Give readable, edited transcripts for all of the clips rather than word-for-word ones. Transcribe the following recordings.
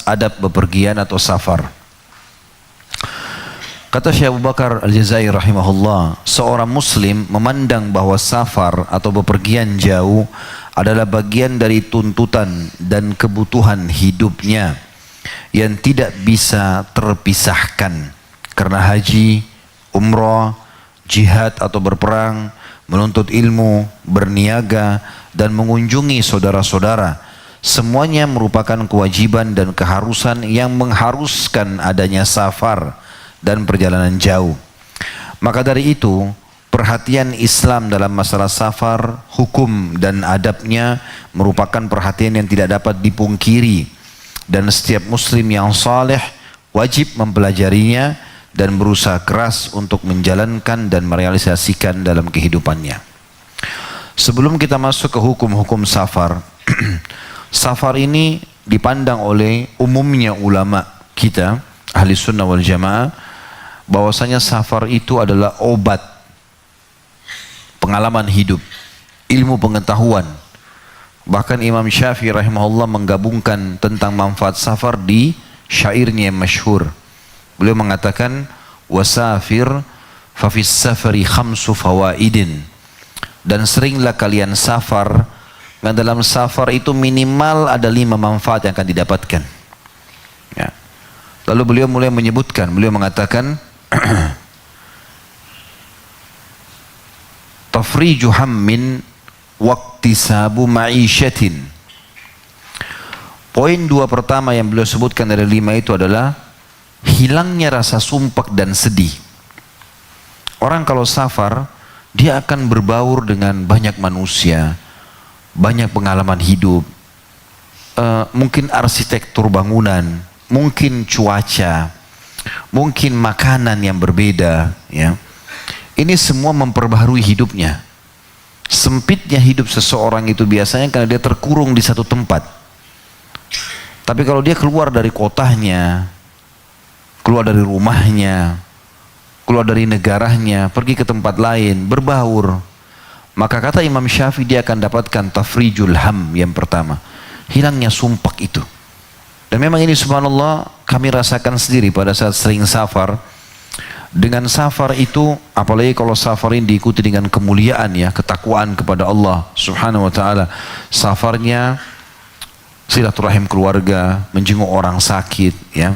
adab bepergian atau safar. Kata Syekh Abu Bakar Al-Jazairi rahimahullah, seorang muslim memandang bahwa safar atau bepergian jauh adalah bagian dari tuntutan dan kebutuhan hidupnya yang tidak bisa terpisahkan, karena haji, umrah, jihad atau berperang, menuntut ilmu, berniaga, dan mengunjungi saudara-saudara, semuanya merupakan kewajiban dan keharusan yang mengharuskan adanya safar dan perjalanan jauh. Maka dari itu, perhatian Islam dalam masalah safar, hukum dan adabnya merupakan perhatian yang tidak dapat dipungkiri, dan setiap muslim yang saleh wajib mempelajarinya dan berusaha keras untuk menjalankan dan merealisasikan dalam kehidupannya. Sebelum kita masuk ke hukum-hukum safar, safar ini dipandang oleh umumnya ulama kita, ahli sunnah wal jamaah, bahwasanya safar itu adalah obat, pengalaman hidup, ilmu pengetahuan. Bahkan Imam Syafi'i rahimahullah menggabungkan tentang manfaat safar di syairnya yang masyhur. Beliau mengatakan, wasafir fafis safari khamsu fawaidin, dan seringlah kalian safar, dan dalam safar itu minimal ada 5 manfaat yang akan didapatkan. Ya. Lalu beliau mulai menyebutkan, beliau mengatakan, tafriju hammin waqtisabu ma'isyatin. Poin 2 pertama yang beliau sebutkan dari 5 itu adalah hilangnya rasa sumpek dan sedih. Orang kalau safar, dia akan berbaur dengan banyak manusia, banyak pengalaman hidup, mungkin arsitektur bangunan, mungkin cuaca, mungkin makanan yang berbeda, ya. Ini semua memperbaharui hidupnya. Sempitnya hidup seseorang itu biasanya karena dia terkurung di satu tempat. Tapi kalau dia keluar dari kotanya, keluar dari rumahnya, keluar dari negaranya, pergi ke tempat lain, berbaur, maka kata Imam Syafi'i dia akan dapatkan tafrijul ham yang pertama, hilangnya sumpek itu. Dan memang ini subhanallah kami rasakan sendiri pada saat sering safar. Dengan safar itu, apalagi kalau safar ini diikuti dengan kemuliaan, ya, ketakwaan kepada Allah subhanahu wa ta'ala. Safarnya silaturahim keluarga, menjenguk orang sakit, ya,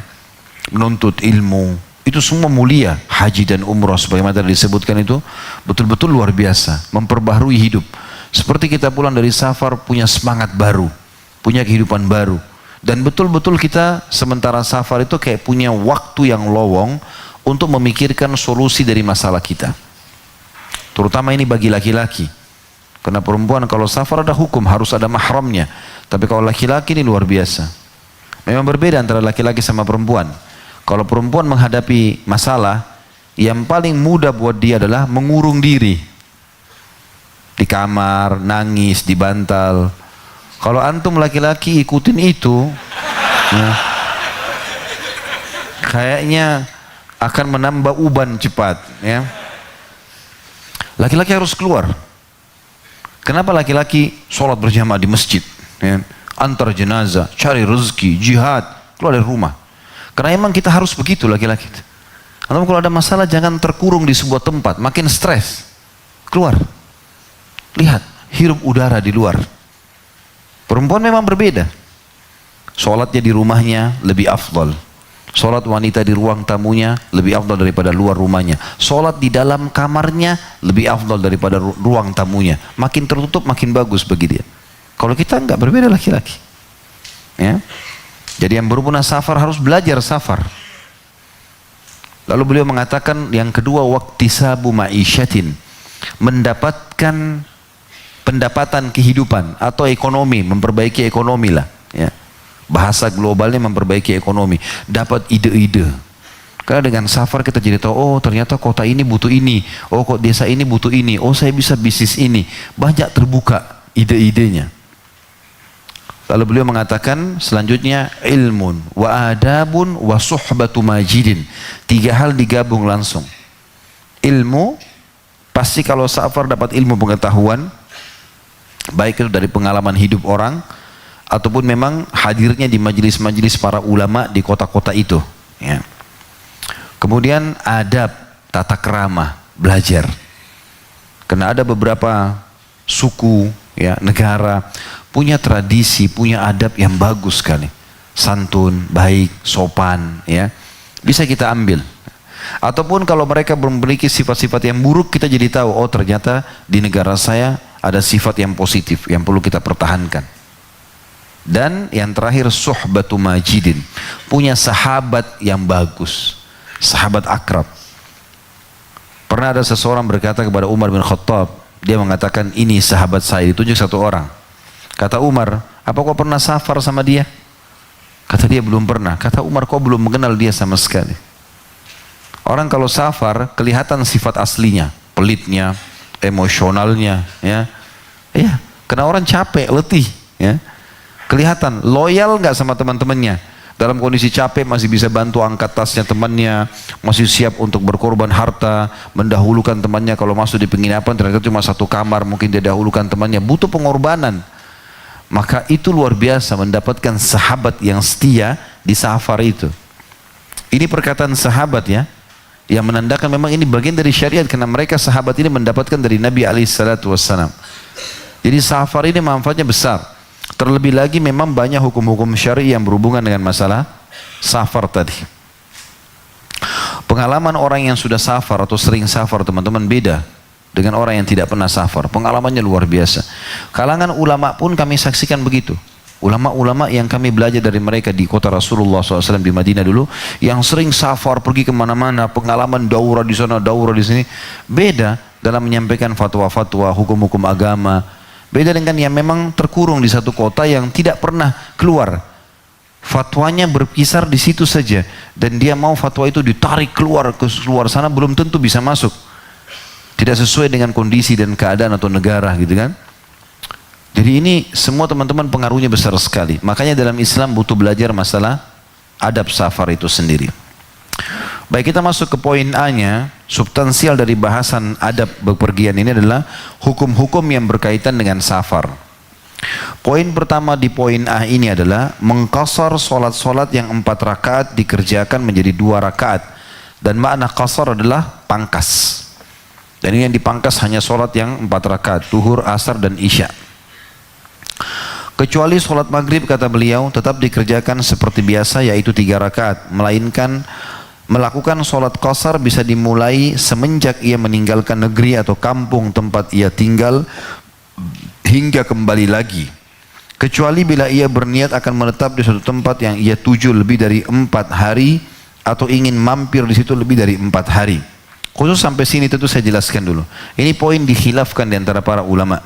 menuntut ilmu, itu semua mulia. Haji dan umrah sebagaimana tadi disebutkan itu betul-betul luar biasa, memperbaharui hidup. Seperti kita pulang dari safar punya semangat baru, punya kehidupan baru. Dan betul-betul kita sementara safar itu kayak punya waktu yang lowong untuk memikirkan solusi dari masalah kita. Terutama ini bagi laki-laki. Karena perempuan kalau safar ada hukum, harus ada mahramnya. Tapi kalau laki-laki ini luar biasa. Memang berbeda antara laki-laki sama perempuan. Kalau perempuan menghadapi masalah, yang paling mudah buat dia adalah mengurung diri. Di kamar, nangis, di bantal. Kalau antum laki-laki ikutin itu, ya, kayaknya akan menambah uban cepat, ya. Laki-laki harus keluar. Kenapa laki-laki sholat berjamaah di masjid, ya, antar jenazah, cari rezeki, jihad, keluar dari rumah? Karena emang kita harus begitu laki-laki. Atau kalau ada masalah jangan terkurung di sebuah tempat, makin stres. Keluar, lihat, hirup udara di luar. Perempuan memang berbeda. Sholatnya di rumahnya lebih afdal. Sholat wanita di ruang tamunya lebih afdal daripada luar rumahnya. Sholat di dalam kamarnya lebih afdal daripada ruang tamunya. Makin tertutup makin bagus bagi dia. Kalau kita enggak, berbeda laki-laki, ya. Jadi yang berhubungan safar harus belajar safar. Lalu beliau mengatakan yang kedua, waqtisabu ma'isyatin, mendapatkan pendapatan kehidupan atau ekonomi, memperbaiki ekonomi lah, ya. Bahasa globalnya memperbaiki ekonomi, dapat ide-ide. Karena dengan safar kita jadi tahu, oh ternyata kota ini butuh ini, oh kok desa ini butuh ini, oh saya bisa bisnis ini. Banyak terbuka ide-idenya. Lalu beliau mengatakan selanjutnya, ilmun wa adabun wa suhbatu majidin. 3 hal digabung langsung. Ilmu, pasti kalau safar dapat ilmu pengetahuan, baik itu dari pengalaman hidup orang ataupun memang hadirnya di majelis-majelis para ulama di kota-kota itu. Ya. Kemudian adab, tata krama, belajar. Karena ada beberapa suku, ya, negara punya tradisi, punya adab yang bagus sekali. Santun, baik, sopan, ya. Bisa kita ambil. Ataupun kalau mereka memiliki sifat-sifat yang buruk, kita jadi tahu, oh ternyata di negara saya ada sifat yang positif yang perlu kita pertahankan. Dan yang terakhir, suhbatu majidin, punya sahabat yang bagus, sahabat akrab. Pernah ada seseorang berkata kepada Umar bin Khattab, dia mengatakan, ini sahabat saya, ditunjuk satu orang. Kata Umar, apa kau pernah safar sama dia? Kata dia, belum pernah. Kata Umar, kau belum mengenal dia sama sekali. Orang kalau safar kelihatan sifat aslinya, pelitnya, emosionalnya, ya, karena orang capek, letih, ya, kelihatan loyal nggak sama teman-temannya. Dalam kondisi capek masih bisa bantu angkat tasnya temannya, masih siap untuk berkorban harta, mendahulukan temannya kalau masuk di penginapan ternyata cuma satu kamar, mungkin dia dahulukan temannya, butuh pengorbanan. Maka itu luar biasa mendapatkan sahabat yang setia di safar itu. Ini perkataan sahabat, ya, yang menandakan memang ini bagian dari syariat, karena mereka sahabat ini mendapatkan dari Nabi SAW. Jadi safar ini manfaatnya besar. Terlebih lagi memang banyak hukum-hukum syar'i yang berhubungan dengan masalah safar tadi. Pengalaman orang yang sudah safar atau sering safar, teman-teman, beda dengan orang yang tidak pernah safar. Pengalamannya luar biasa. Kalangan ulama pun kami saksikan begitu. Ulama-ulama yang kami belajar dari mereka di kota Rasulullah SAW di Madinah dulu, yang sering safar pergi kemana-mana, pengalaman daurah di sana, daurah di sini, beda dalam menyampaikan fatwa-fatwa, hukum-hukum agama. Beda dengan yang memang terkurung di satu kota yang tidak pernah keluar. Fatwanya berkisar di situ saja, dan dia mau fatwa itu ditarik keluar ke luar sana belum tentu bisa masuk. Tidak sesuai dengan kondisi dan keadaan atau negara, gitu kan. Jadi ini semua teman-teman pengaruhnya besar sekali. Makanya dalam Islam butuh belajar masalah adab safar itu sendiri. Baik, kita masuk ke poin A-nya. Substansial dari bahasan adab bepergian ini adalah hukum-hukum yang berkaitan dengan safar. Poin pertama di poin A ini adalah mengqasar solat-solat yang 4 rakaat dikerjakan menjadi 2 rakaat. Dan makna qasar adalah pangkas. Dan ini yang dipangkas hanya solat yang 4 rakaat, zuhur, asar, dan isya. Kecuali solat maghrib, kata beliau, tetap dikerjakan seperti biasa, yaitu 3 rakaat. Melainkan melakukan solat qasar bisa dimulai semenjak ia meninggalkan negeri atau kampung tempat ia tinggal hingga kembali lagi. Kecuali bila ia berniat akan menetap di suatu tempat yang ia tuju lebih dari 4 hari atau ingin mampir di situ lebih dari 4 hari. Khusus sampai sini tentu saya jelaskan dulu. Ini poin dikhilafkan di antara para ulama.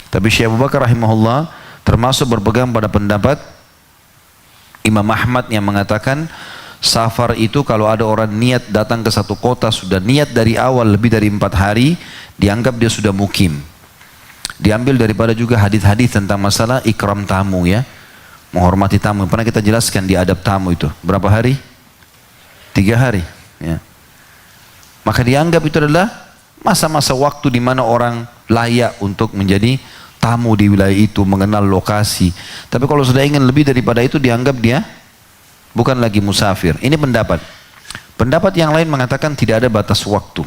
Tapi Syekh Abu Bakar rahimahullah termasuk berpegang pada pendapat Imam Ahmad yang mengatakan safar itu kalau ada orang niat datang ke satu kota, sudah niat dari awal lebih dari 4 hari, dianggap dia sudah mukim. Diambil daripada juga hadis-hadis tentang masalah ikram tamu, ya, menghormati tamu. Pernah kita jelaskan di adab tamu itu berapa hari? 3 hari, ya. Maka dianggap itu adalah masa-masa waktu di mana orang layak untuk menjadi tamu di wilayah itu, mengenal lokasi. Tapi kalau sudah ingin lebih daripada itu, dianggap dia bukan lagi musafir. Ini pendapat. Pendapat yang lain mengatakan tidak ada batas waktu.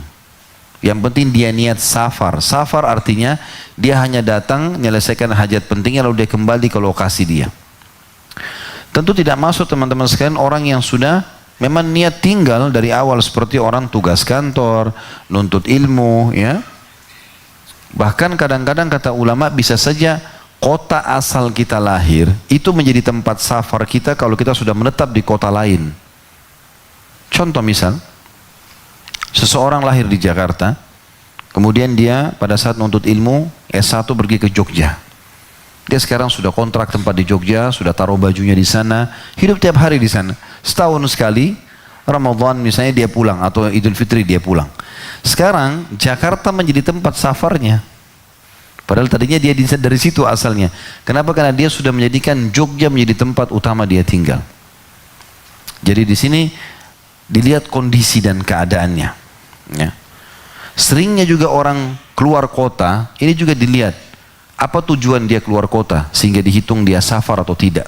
Yang penting dia niat safar. Safar artinya dia hanya datang, menyelesaikan hajat pentingnya, lalu dia kembali ke lokasi dia. Tentu tidak masuk teman-teman sekalian orang yang sudah memang niat tinggal dari awal, seperti orang tugas kantor, nuntut ilmu, ya. Bahkan kadang-kadang kata ulama bisa saja kota asal kita lahir itu menjadi tempat safar kita kalau kita sudah menetap di kota lain. Contoh misal, seseorang lahir di Jakarta, kemudian dia pada saat nuntut ilmu S1 pergi ke Jogja. Dia sekarang sudah kontrak tempat di Jogja, sudah taruh bajunya di sana, hidup tiap hari di sana. Setahun sekali, Ramadan misalnya dia pulang, atau Idul Fitri dia pulang. Sekarang Jakarta menjadi tempat safarnya. Padahal tadinya dia dari situ asalnya. Kenapa? Karena dia sudah menjadikan Jogja menjadi tempat utama dia tinggal. Jadi di sini dilihat kondisi dan keadaannya. Ya. Seringnya juga orang keluar kota, ini juga dilihat. apa tujuan dia keluar kota sehingga dihitung dia safar atau tidak.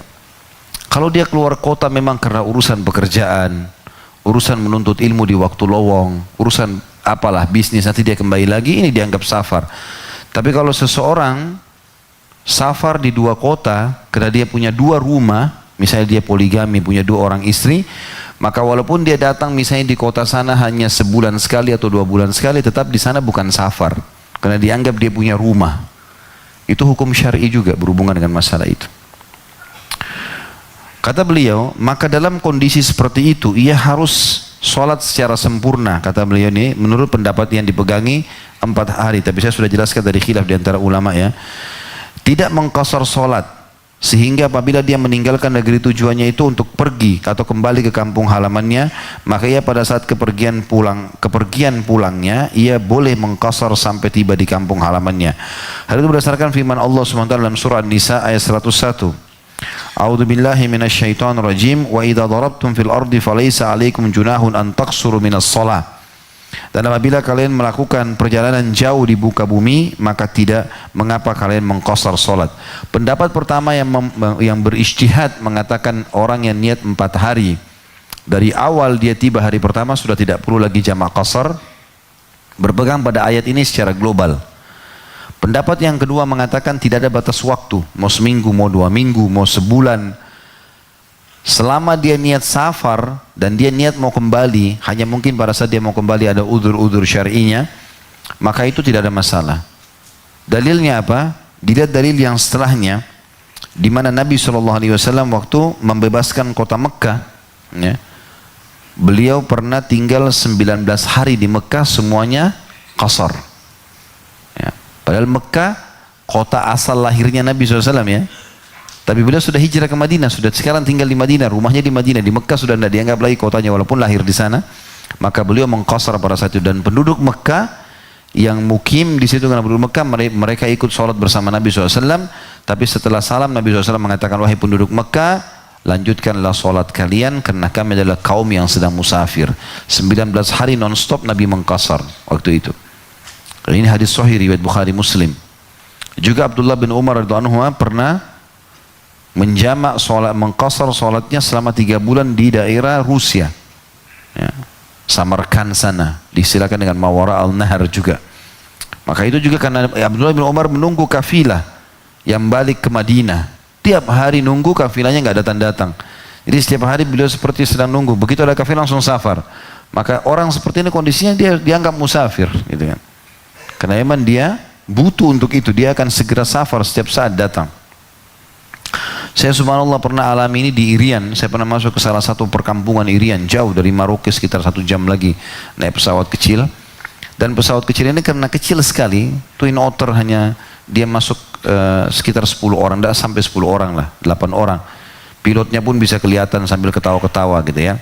Kalau dia keluar kota memang karena urusan pekerjaan, urusan menuntut ilmu di waktu lowong, urusan apalah bisnis, nanti dia kembali lagi, ini dianggap safar. Tapi kalau seseorang safar di dua kota karena dia punya dua rumah, misalnya dia poligami, punya 2 orang istri, maka walaupun dia datang misalnya di kota sana hanya sebulan sekali atau 2 bulan sekali, tetap di sana bukan safar karena dianggap dia punya rumah. Itu hukum syar'i juga berhubungan dengan masalah itu. Kata beliau, maka dalam kondisi seperti itu ia harus sholat secara sempurna. Kata beliau ini menurut pendapat yang dipegangi 4 hari. Tapi saya sudah jelaskan dari khilaf di antara ulama ya. Tidak mengqasar sholat sehingga apabila dia meninggalkan negeri tujuannya itu untuk pergi atau kembali ke kampung halamannya, maka ia pada saat kepergian pulangnya ia boleh mengqasar sampai tiba di kampung halamannya. Hal itu berdasarkan firman Allah SWT dalam surah An-Nisa ayat 101. A'udzu billahi minasyaitonir rajim wa idza darabtum fil ardi falaysa 'alaikum junahun an taqsuru minas shalah. Dan apabila kalian melakukan perjalanan jauh di muka bumi, maka tidak mengapa kalian mengqasar salat. Pendapat pertama yang berijtihad mengatakan orang yang niat 4 hari dari awal dia tiba hari pertama sudah tidak perlu lagi jamak qasar, berpegang pada ayat ini secara global. Pendapat yang kedua mengatakan tidak ada batas waktu, mau seminggu, mau 2 minggu, mau sebulan. Selama dia niat safar dan dia niat mau kembali, hanya mungkin pada saat dia mau kembali ada udzur-udzur syar'inya, maka itu tidak ada masalah. Dalilnya apa? Dilihat dalil yang setelahnya, di mana Nabi SAW waktu membebaskan kota Mekah, ya, beliau pernah tinggal 19 hari di Mekah semuanya qasar. Ya. Padahal Mekah kota asal lahirnya Nabi SAW ya. Tapi beliau sudah hijrah ke Madinah, sudah sekarang tinggal di Madinah, rumahnya di Madinah, di Mekah sudah tidak dianggap lagi kotanya walaupun lahir di sana. Maka beliau mengqasar pada saat itu, dan penduduk Mekah yang mukim di situ karena penduduk Mekah mereka ikut sholat bersama Nabi SAW. Tapi setelah salam Nabi SAW mengatakan, wahai penduduk Mekah, lanjutkanlah sholat kalian karena kami adalah kaum yang sedang musafir. 19 hari non-stop Nabi mengqasar waktu itu. Ini hadis sahih riwayat Bukhari Muslim. Juga Abdullah bin Umar radhiyallahu anhu pernah menjamak sholat, mengqasar sholatnya selama 3 bulan di daerah Rusia, ya, Samarkand sana, disilakan dengan Mawara al-Nahar juga. Maka itu juga karena Abdullah bin Umar menunggu kafilah yang balik ke Madinah. Tiap hari nunggu kafilahnya nggak datang-datang. Jadi setiap hari beliau seperti sedang nunggu. Begitu ada kafilah langsung safar. Maka orang seperti ini kondisinya dia dianggap musafir, gitu kan? Karena memang dia butuh untuk itu. Dia akan segera safar setiap saat datang. Saya subhanallah pernah alami ini di Irian. Saya pernah masuk ke salah satu perkampungan Irian, jauh dari Maroko sekitar 1 jam lagi naik pesawat kecil. Dan pesawat kecil ini karena kecil sekali, Twin Otter hanya dia masuk sekitar 10 orang, tidak sampai 10 orang lah, 8 orang. Pilotnya pun bisa kelihatan sambil ketawa-ketawa gitu ya.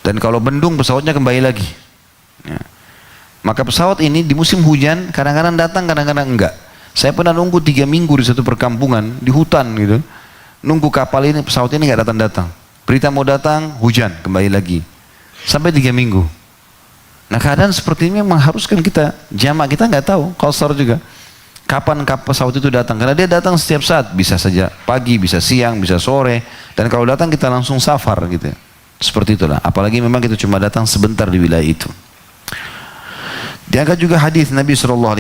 Dan kalau bendung pesawatnya kembali lagi. Ya. Maka pesawat ini di musim hujan kadang-kadang datang, kadang-kadang enggak. Saya pernah nunggu 3 minggu di satu perkampungan, di hutan gitu. Nunggu kapal ini, pesawat ini nggak datang-datang. Berita mau datang, hujan, kembali lagi. Sampai 3 minggu. Nah keadaan seperti ini memang haruskan kita jamak, kita nggak tahu, qasar juga. Kapan pesawat itu datang? Karena dia datang setiap saat, bisa saja pagi, bisa siang, bisa sore. Dan kalau datang kita langsung safar gitu. Seperti itulah. Apalagi memang kita cuma datang sebentar di wilayah itu. Diangkat juga hadis Nabi SAW,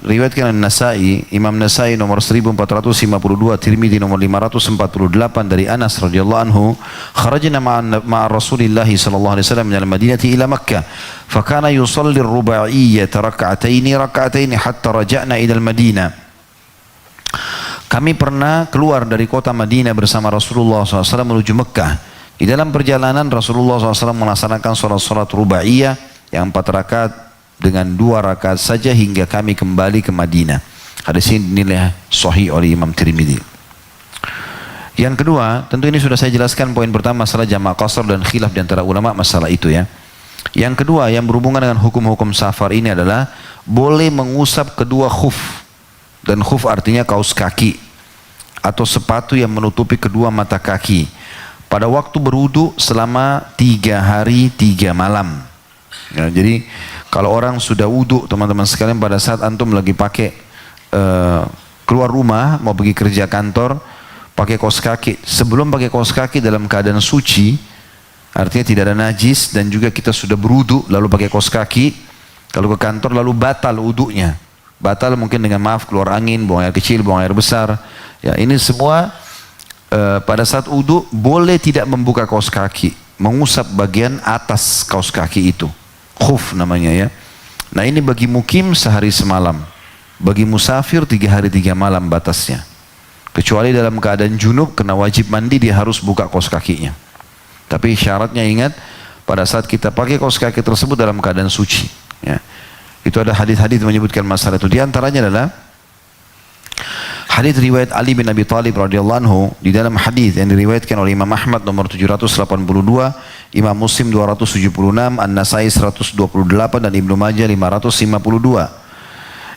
riwayatkan An-Nasai, Imam Nasai nomor 1452, Tirmidzi nomor 548 dari Anas radhiyallahu anhu, kharajna ma'a Rasulillah sallallahu alaihi wasallam min al-Madinati ila Makkah, fa kana yusalli ar-ruba'iyyata rak'ataini hatta raja'na ila al-Madinah. Kami pernah keluar dari kota Madinah bersama Rasulullah SAW menuju Mekah. Di dalam perjalanan Rasulullah SAW melaksanakan salat rubaiyah yang 4 rakaat dengan 2 rakaat saja hingga kami kembali ke Madinah. Hadis ini dinilai sahih oleh Imam Tirmidzi. Yang kedua, tentu ini sudah saya jelaskan poin pertama masalah jamak qasar dan khilaf di antara ulama masalah itu ya. Yang kedua yang berhubungan dengan hukum-hukum safar ini adalah boleh mengusap kedua khuf. Dan khuf artinya kaus kaki atau sepatu yang menutupi kedua mata kaki pada waktu berwudu selama 3 hari 3 malam. Ya, jadi kalau orang sudah wudu, teman-teman sekalian, pada saat antum lagi pakai keluar rumah mau pergi kerja kantor pakai kaos kaki, sebelum pakai kaos kaki dalam keadaan suci, artinya tidak ada najis dan juga kita sudah berwudu lalu pakai kaos kaki, kalau ke kantor lalu batal wudunya, batal mungkin dengan maaf keluar angin, buang air kecil, buang air besar, ya ini semua pada saat wudu boleh tidak membuka kaos kaki, mengusap bagian atas kaos kaki itu, khuf namanya ya. Nah ini bagi mukim sehari semalam, bagi musafir 3 hari 3 malam batasnya. Kecuali dalam keadaan junub, kena wajib mandi, dia harus buka kaos kakinya. Tapi syaratnya ingat, pada saat kita pakai kaos kaki tersebut dalam keadaan suci. Ya. Itu ada hadis-hadis menyebutkan masalah itu. Di antaranya adalah hadis riwayat Ali bin Abi Thalib radhiyallahu anhu, di dalam hadis yang diriwayatkan oleh Imam Ahmad nomor 782, Imam Muslim 276, An-Nasai 128 dan Ibnu Majah 552.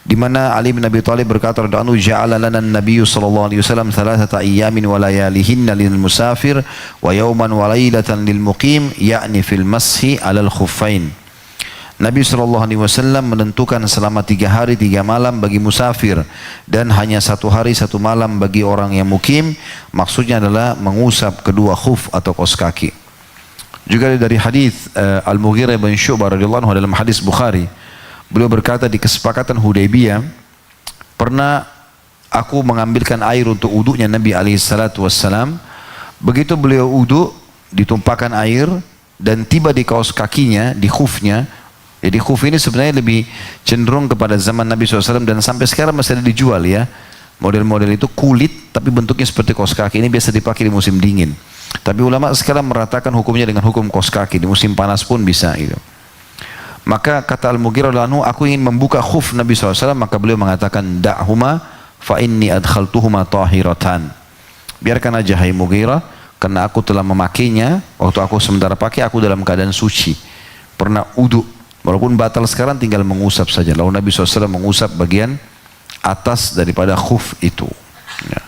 Di mana Ali bin Abi Thalib berkata radhiyallahu anhu, ja'ala lana an-nabiy sallallahu alaihi wasallam thalathata ayyamin wa layalihinna lil musafir wa yawman wa laylatan lil muqim, yakni fil mashi 'alal khuffain. Nabi sallallahu alaihi wasallam menentukan selama 3 hari 3 malam bagi musafir dan hanya 1 hari 1 malam bagi orang yang mukim, maksudnya adalah mengusap kedua khuf atau kaos kaki. Juga dari hadis Al-Mughirah bin Syu'bah radhiyallahu anhu dalam hadis Bukhari, beliau berkata di kesepakatan Hudaybiyah, pernah aku mengambilkan air untuk wudunya Nabi SAW. Begitu beliau wudu, ditumpahkan air dan tiba di kaos kakinya, di khufnya. Jadi khuf ini sebenarnya lebih cenderung kepada zaman Nabi SAW dan sampai sekarang masih ada dijual ya. Model-model itu kulit tapi bentuknya seperti kaos kaki. Ini biasa dipakai di musim dingin. Tapi ulama sekarang meratakan hukumnya dengan hukum kaos kaki. Di musim panas pun bisa gitu. Maka kata Al-Mughirah radhiyallahu anhu, aku ingin membuka khuf Nabi SAW, maka beliau mengatakan, da'huma fa inni adkhaltuhuma tahiratan. Biarkan aja hai Mughirah, karena aku telah memakainya, waktu aku sementara pakai, aku dalam keadaan suci. Pernah wudu, walaupun batal sekarang tinggal mengusap saja. Lalu Nabi SAW mengusap bagian atas daripada khuf itu. Ya.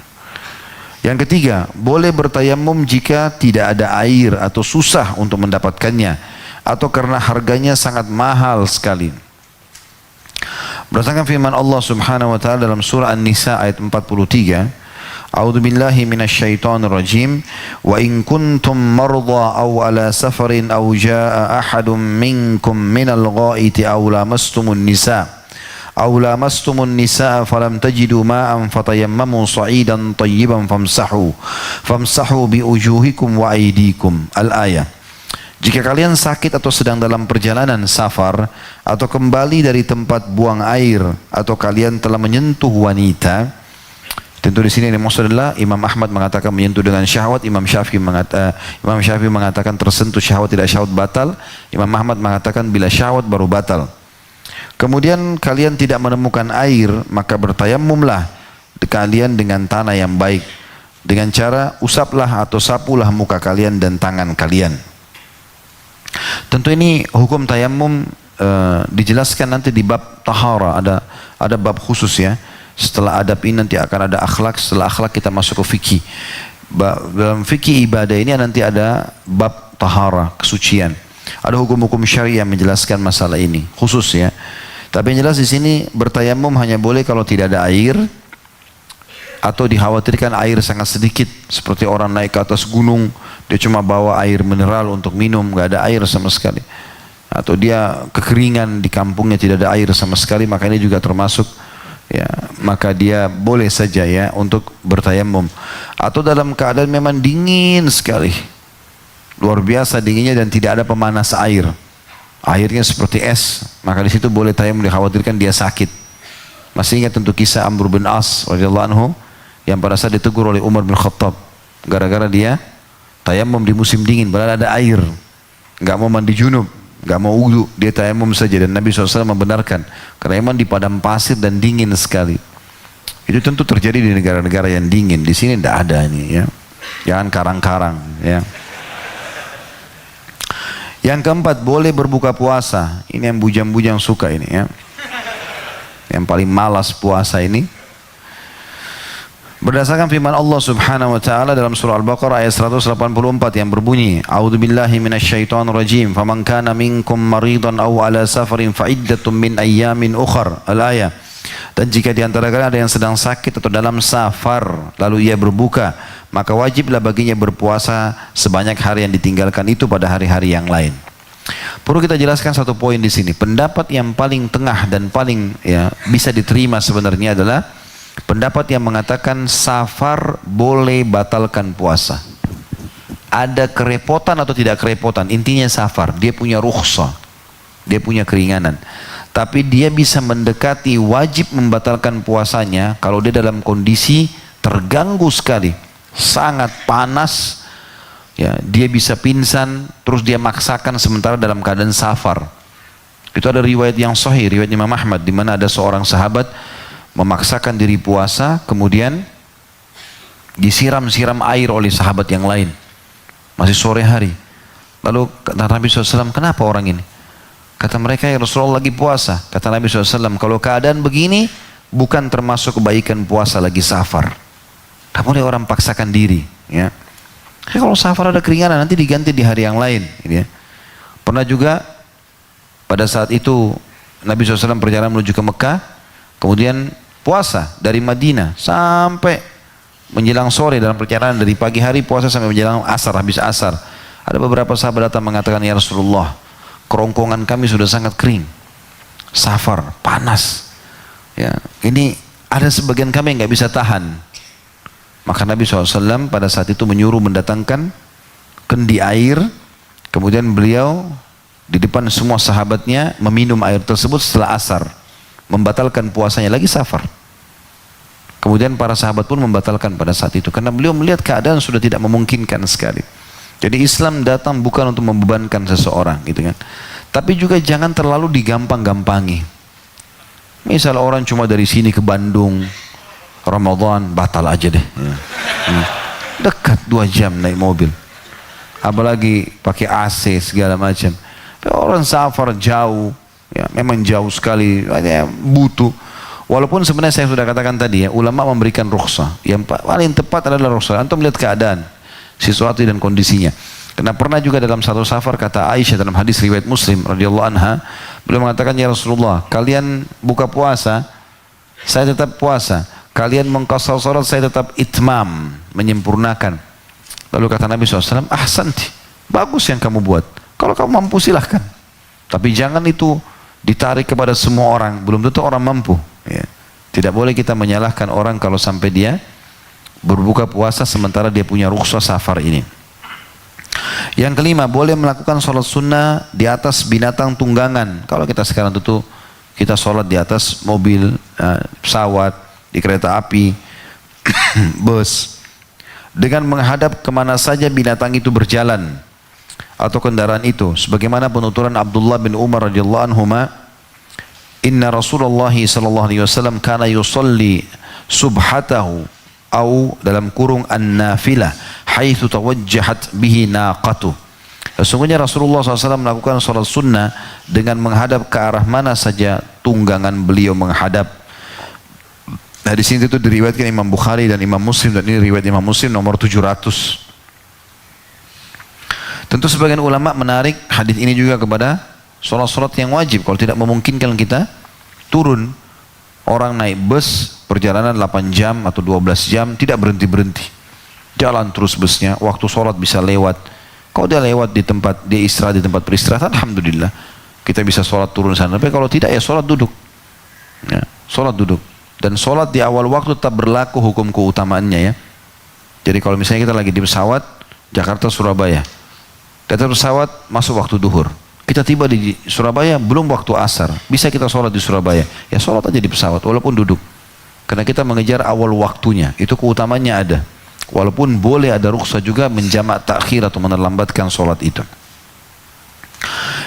Yang ketiga, boleh bertayamum jika tidak ada air atau susah untuk mendapatkannya, atau karena harganya sangat mahal sekali. Berdasarkan firman Allah Subhanahu wa taala dalam surah An-Nisa ayat 43, A'udzu billahi minasyaitonir rajim, wa in kuntum marda aw ala safarin aw jaa ahadun minkum minal ghaiti aw lamastumun nisa falam tajidu ma'an fatayammamu sa'idan tayyiban famsahu bi wujuhikum wa aydikum. Al-ayah. Jika kalian sakit atau sedang dalam perjalanan safar atau kembali dari tempat buang air atau kalian telah menyentuh wanita, tentu di sini yang maksud adalah Imam Ahmad mengatakan menyentuh dengan syahwat, Imam Syafi'i mengatakan tersentuh syahwat tidak syahwat batal, Imam Ahmad mengatakan bila syahwat baru batal. Kemudian kalian tidak menemukan air, maka bertayamumlah kalian dengan tanah yang baik, dengan cara usaplah atau sapulah muka kalian dan tangan kalian. Tentu ini hukum tayamum dijelaskan nanti di bab tahara, ada bab khusus ya. Setelah adab ini nanti akan ada akhlak, setelah akhlak kita masuk ke fikih. Dalam fikih ibadah ini nanti ada bab tahara, kesucian. Ada hukum-hukum syariah yang menjelaskan masalah ini khusus ya. Tapi yang jelas di sini bertayamum hanya boleh kalau tidak ada air atau dikhawatirkan air sangat sedikit, seperti orang naik ke atas gunung, dia cuma bawa air mineral untuk minum, nggak ada air sama sekali. Atau dia kekeringan di kampungnya tidak ada air sama sekali, maka ini juga termasuk ya, maka dia boleh saja ya untuk bertayamum. Atau dalam keadaan memang dingin sekali, luar biasa dinginnya dan tidak ada pemanas air, airnya seperti es, maka di situ boleh tayamum, dikhawatirkan dia sakit. Masih ingat tentu kisah Amr bin As radhiyallahu anhu yang pada saat ditegur oleh Umar bin Khattab gara-gara dia tayamum di musim dingin, padahal ada air, nggak mau mandi junub, nggak mau wudu, dia tayamum saja, dan Nabi SAW membenarkan karena memang di padang pasir dan dingin sekali. Itu tentu terjadi di negara-negara yang dingin. Di sini tidak ada ini ya, jangan karang-karang ya. Yang keempat, boleh berbuka puasa. Ini yang bujang-bujang suka ini ya, yang paling malas puasa ini. Berdasarkan firman Allah Subhanahu wa taala dalam surah Al-Baqarah ayat 184 yang berbunyi, A'udzubillahi minasyaitonir rajim, faman kana minkum maridan aw ala safarin fa iddatun min ayyamin ukhar. Al-ayah. Dan jika di antara kalian ada yang sedang sakit atau dalam safar, lalu ia berbuka, maka wajiblah baginya berpuasa sebanyak hari yang ditinggalkan itu pada hari-hari yang lain. Perlu kita jelaskan satu poin di sini. Pendapat yang paling tengah dan paling bisa diterima sebenarnya adalah pendapat yang mengatakan safar boleh batalkan puasa. Ada kerepotan atau tidak kerepotan, intinya safar, dia punya rukhsah, dia punya keringanan. Tapi dia bisa mendekati wajib membatalkan puasanya kalau dia dalam kondisi terganggu sekali, sangat panas, dia bisa pingsan, terus dia maksakan sementara dalam keadaan safar. Itu ada riwayat yang sahih, riwayat Imam Ahmad, di mana ada seorang sahabat memaksakan diri puasa, kemudian disiram-siram air oleh sahabat yang lain. Masih sore hari. Lalu kata Nabi SAW, kenapa orang ini? Kata mereka, ya Rasulullah lagi puasa. Kata Nabi SAW, kalau keadaan begini, bukan termasuk kebaikan puasa lagi safar. Tak boleh orang paksakan diri. Ya. Kalau safar ada keringanan, nanti diganti di hari yang lain. Ya. Pernah juga, pada saat itu, Nabi SAW perjalanan menuju ke Mekah, kemudian puasa dari Madinah sampai menjelang sore dalam perjalanan dari pagi hari puasa sampai menjelang asar, habis asar. Ada beberapa sahabat datang mengatakan, ya Rasulullah, kerongkongan kami sudah sangat kering, safar, panas. Ya, ini ada sebagian kami yang nggak bisa tahan. Maka Nabi SAW pada saat itu menyuruh mendatangkan kendi air, kemudian beliau di depan semua sahabatnya meminum air tersebut setelah asar, membatalkan puasanya lagi safar. Kemudian para sahabat pun membatalkan pada saat itu karena beliau melihat keadaan sudah tidak memungkinkan sekali. Jadi Islam datang bukan untuk membebankan seseorang, gitu kan. Tapi juga jangan terlalu digampang-gampangi. Misal orang cuma dari sini ke Bandung, Ramadan batal aja deh. Dekat 2 jam naik mobil. Apalagi pakai AC segala macam. Orang safar jauh, ya memang jauh sekali, butuh. Walaupun sebenarnya saya sudah katakan tadi ya, ulama memberikan rukhsah. Yang paling tepat adalah rukhsah. Antum melihat keadaan sesuatu dan kondisinya. Karena pernah juga dalam satu safar kata Aisyah dalam hadis riwayat Muslim radhiyallahu anha, beliau mengatakan, ya Rasulullah, kalian buka puasa, saya tetap puasa. Kalian mengqasar salat, saya tetap itmam, menyempurnakan. Lalu kata Nabi SAW, ahsanti, bagus yang kamu buat. Kalau kamu mampu silahkan. Tapi jangan itu ditarik kepada semua orang, belum tentu orang mampu. Ya. Tidak boleh kita menyalahkan orang kalau sampai dia berbuka puasa sementara dia punya rukhsah safar ini. Yang kelima, boleh melakukan sholat sunnah di atas binatang tunggangan. Kalau kita sekarang tentu kita sholat di atas mobil, pesawat, di kereta api, bus, dengan menghadap kemana saja binatang itu berjalan atau kendaraan itu. Sebagaimana penuturan Abdullah bin Umar radhiyallahu anhuma, inna Rasulullah sallallahu alaihi wasallam kana yusalli subhatahu au dalam kurung an-nafilah haitsu tawajjahat bihi naqatu. Sesungguhnya Rasulullah SAW melakukan sholat sunnah dengan menghadap ke arah mana saja tunggangan beliau menghadap. Nah di sini itu diriwayatkan Imam Bukhari dan Imam Muslim, dan ini riwayat Imam Muslim nomor 700. Tentu sebagian ulama menarik hadis ini juga kepada sholat-sholat yang wajib. Kalau tidak memungkinkan kita turun, orang naik bus perjalanan 8 jam atau 12 jam tidak berhenti-berhenti, jalan terus busnya, waktu sholat bisa lewat. Kalau dia lewat di tempat, dia istirahat di tempat beristirahat, alhamdulillah kita bisa sholat turun sana. Tapi kalau tidak ya sholat duduk, ya, sholat duduk. Dan sholat di awal waktu tetap berlaku hukum keutamaannya ya. Jadi kalau misalnya kita lagi di pesawat Jakarta Surabaya, datang pesawat masuk waktu duhur, kita tiba di Surabaya belum waktu asar, bisa kita sholat di Surabaya, ya sholat aja di pesawat walaupun duduk, karena kita mengejar awal waktunya, itu keutamaannya ada. Walaupun boleh ada rukhsah juga menjamak takhir atau menerlambatkan sholat itu.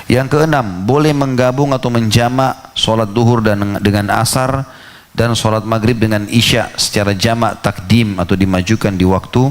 Yang keenam, boleh menggabung atau menjamak sholat duhur dengan asar dan sholat maghrib dengan isya secara jamak takdim atau dimajukan di waktu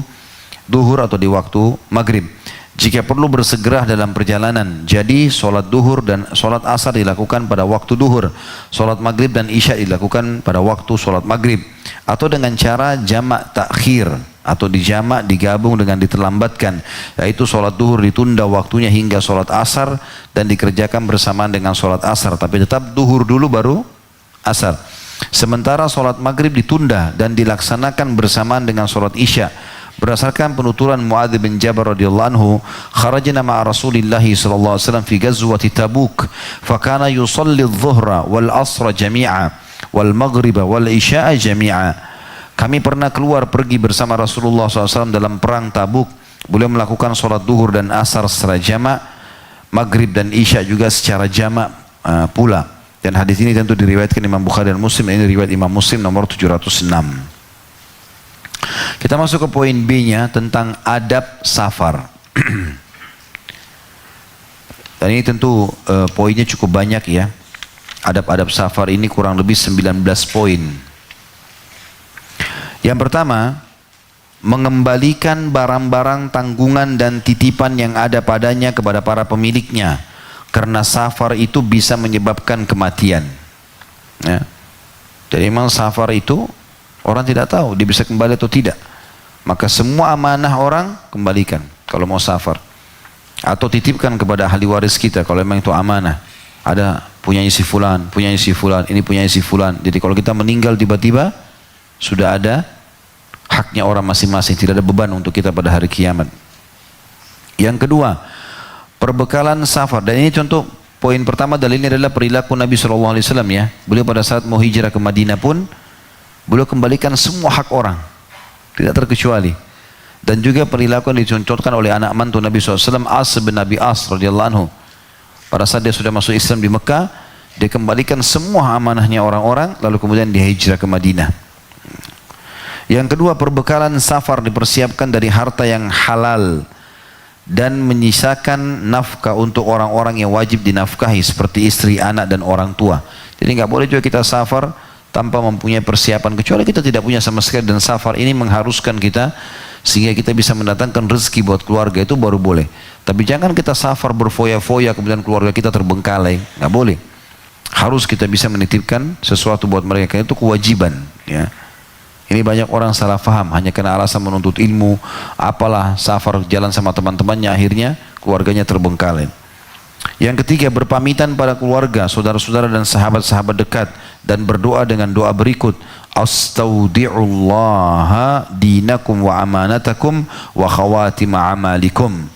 duhur atau di waktu maghrib. Jika perlu bersegera dalam perjalanan, jadi sholat duhur dan sholat asar dilakukan pada waktu duhur, sholat maghrib dan isya dilakukan pada waktu sholat maghrib, atau dengan cara jamak takhir atau dijamak digabung dengan diterlambatkan, yaitu sholat duhur ditunda waktunya hingga sholat asar dan dikerjakan bersamaan dengan sholat asar, tapi tetap duhur dulu baru asar. Sementara sholat maghrib ditunda dan dilaksanakan bersamaan dengan sholat isya. Berdasarkan penuturan Muadz bin Jabal radhiyallahu anhu, kharajna ma'a Rasulillah sallallahu alaihi wasallam fi ghazwati Tabuk, fa kana yusalli adh-dhuhra wal 'ashra jami'a wal maghriba wal isya'a jami'a. Kami pernah keluar pergi bersama Rasulullah SAW dalam perang Tabuk. Beliau melakukan sholat duhur dan asar secara jamak, maghrib dan isya juga secara jamak pula. Dan hadis ini tentu diriwayatkan Imam Bukhari dan Muslim. Ini riwayat Imam Muslim nomor 706. Kita masuk ke poin B-nya tentang adab safar. Dan ini tentu poinnya cukup banyak ya. Adab-adab safar ini kurang lebih 19 poin. Yang pertama, mengembalikan barang-barang tanggungan dan titipan yang ada padanya kepada para pemiliknya. Karena safar itu bisa menyebabkan kematian. Ya. Jadi memang safar itu orang tidak tahu dia bisa kembali atau tidak. Maka semua amanah orang kembalikan kalau mau safar. Atau titipkan kepada ahli waris kita kalau memang itu amanah. Ada punyanya si fulan, punyanya si fulan, ini punyanya si fulan. Jadi kalau kita meninggal tiba-tiba sudah ada haknya orang masing-masing, tidak ada beban untuk kita pada hari kiamat. Yang kedua, perbekalan safar. Dan ini contoh poin pertama dalilnya adalah perilaku Nabi SAW ya. Beliau pada saat mau hijrah ke Madinah pun beliau kembalikan semua hak orang, tidak terkecuali. Dan juga perilaku yang dicontohkan oleh anak mantu Nabi SAW, As bin Abi As radhiyallahu anhu. Pada saat dia sudah masuk Islam di Mekah, dia kembalikan semua amanahnya orang-orang, lalu kemudian dia hijrah ke Madinah. Yang kedua, perbekalan safar dipersiapkan dari harta yang halal dan menyisakan nafkah untuk orang-orang yang wajib dinafkahi seperti istri, anak dan orang tua. Jadi nggak boleh juga kita safar tanpa mempunyai persiapan, kecuali kita tidak punya sama sekali dan safar ini mengharuskan kita sehingga kita bisa mendatangkan rezeki buat keluarga, itu baru boleh. Tapi jangan kita safar berfoya-foya kemudian keluarga kita terbengkalai, nggak boleh. Harus kita bisa menitipkan sesuatu buat mereka, itu kewajiban ya. Ini banyak orang salah faham hanya karena alasan menuntut ilmu, apalah safar jalan sama teman-temannya, akhirnya keluarganya terbengkalai. Yang ketiga, berpamitan pada keluarga, saudara-saudara dan sahabat-sahabat dekat dan berdoa dengan doa berikut: Astaudi'ullaha dinakum wa amanatakum wa khawatima amalikum.